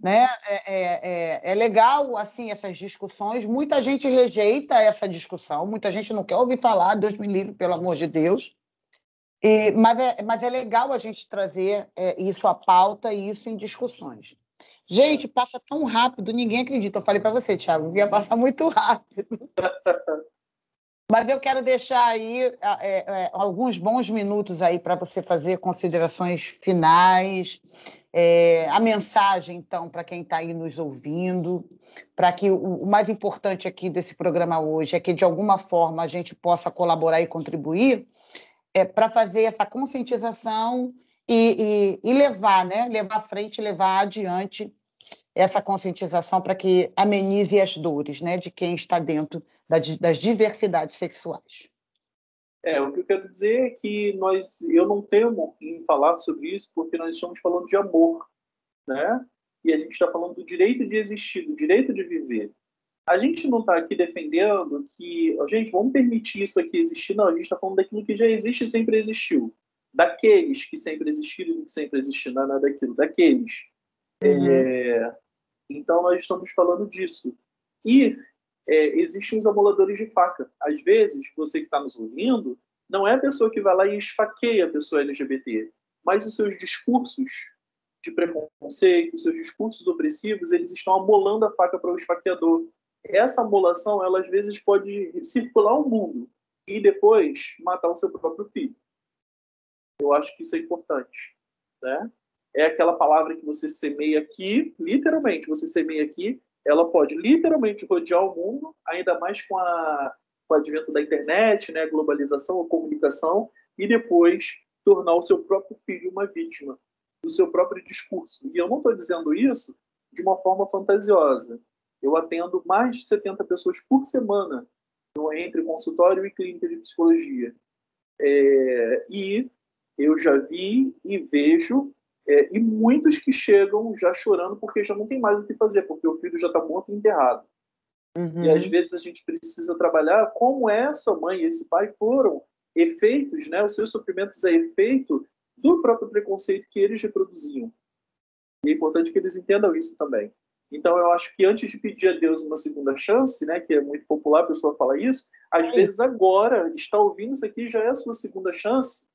né? É legal assim essas discussões. Muita gente rejeita essa discussão, muita gente não quer ouvir falar, Deus me livre, pelo amor de Deus. Mas é legal a gente trazer isso à pauta e isso em discussões. Gente, passa tão rápido, ninguém acredita. Eu falei para você, Thiago, ia passar muito rápido. Mas eu quero deixar aí alguns bons minutos aí para você fazer considerações finais, a mensagem, então, para quem está aí nos ouvindo, para que o mais importante aqui desse programa hoje é que, de alguma forma, a gente possa colaborar e contribuir para fazer essa conscientização e levar, né? Levar à frente, levar adiante essa conscientização para que amenize as dores, né, de quem está dentro das diversidades sexuais. O que eu quero dizer é que eu não temo em falar sobre isso, porque nós estamos falando de amor, né? E a gente está falando do direito de existir, do direito de viver. A gente não está aqui defendendo que, gente, vamos permitir isso aqui existir. Não, a gente está falando daquilo que já existe e sempre existiu. Daqueles que sempre existiram e que sempre existiram, não é daquilo, daqueles. Uhum. Então, nós estamos falando disso. E existem os amoladores de faca. Às vezes, você que está nos ouvindo, não é a pessoa que vai lá e esfaqueia a pessoa LGBT, mas os seus discursos de preconceito, os seus discursos opressivos, eles estão amolando a faca para o esfaqueador. Essa amolação, ela às vezes pode circular o mundo e depois matar o seu próprio filho. Eu acho que isso é importante, né? É aquela palavra que você semeia aqui, literalmente, você semeia aqui, ela pode literalmente rodear o mundo, ainda mais com o advento da internet, né, globalização, a comunicação, e depois tornar o seu próprio filho uma vítima do seu próprio discurso. E eu não estou dizendo isso de uma forma fantasiosa. Eu atendo mais de 70 pessoas por semana entre consultório e clínica de psicologia. E eu já vi e vejo, e muitos que chegam já chorando porque já não tem mais o que fazer, porque o filho já está morto e enterrado. E às Uhum. vezes a gente precisa trabalhar como essa mãe e esse pai foram efeitos, né? Os seus sofrimentos é efeito do próprio preconceito que eles reproduziam. E é importante que eles entendam isso também. Então, eu acho que antes de pedir a Deus uma segunda chance, né, que é muito popular a pessoa falar isso, às vezes agora, estar ouvindo isso aqui já é a sua segunda chance,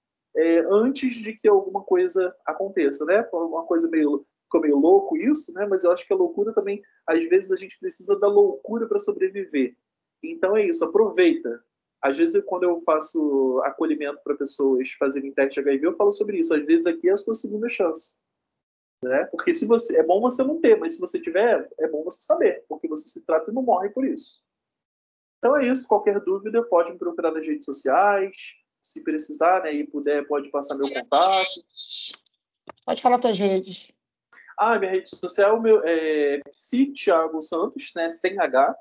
antes de que alguma coisa aconteça, né? Uma coisa ficou meio louco isso, né? Mas eu acho que a loucura também, às vezes a gente precisa da loucura para sobreviver. Então é isso, aproveita. Às vezes, quando eu faço acolhimento para pessoas fazerem teste de HIV, eu falo sobre isso. Às vezes aqui é a sua segunda chance. Né? Porque se você é bom você não ter, mas se você tiver, é bom você saber, porque você se trata e não morre por isso. Então é isso. Qualquer dúvida pode me procurar nas redes sociais, se precisar, né, e puder, pode passar meu contato. Pode falar tuas redes. Minha rede social é Psi Thiago Santos, né, sem H.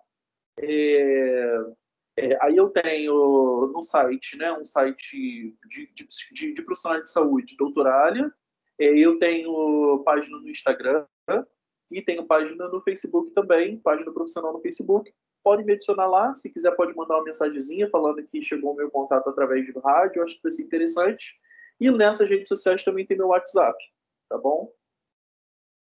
Aí eu tenho no site, né, um site de profissionais de saúde, Doutoralia. Eu tenho página no Instagram e tenho página no Facebook também, página profissional no Facebook. Pode me adicionar lá, se quiser pode mandar uma mensagenzinha falando que chegou o meu contato através do rádio, eu acho que vai ser interessante. E nessas redes sociais também tem meu WhatsApp, tá bom?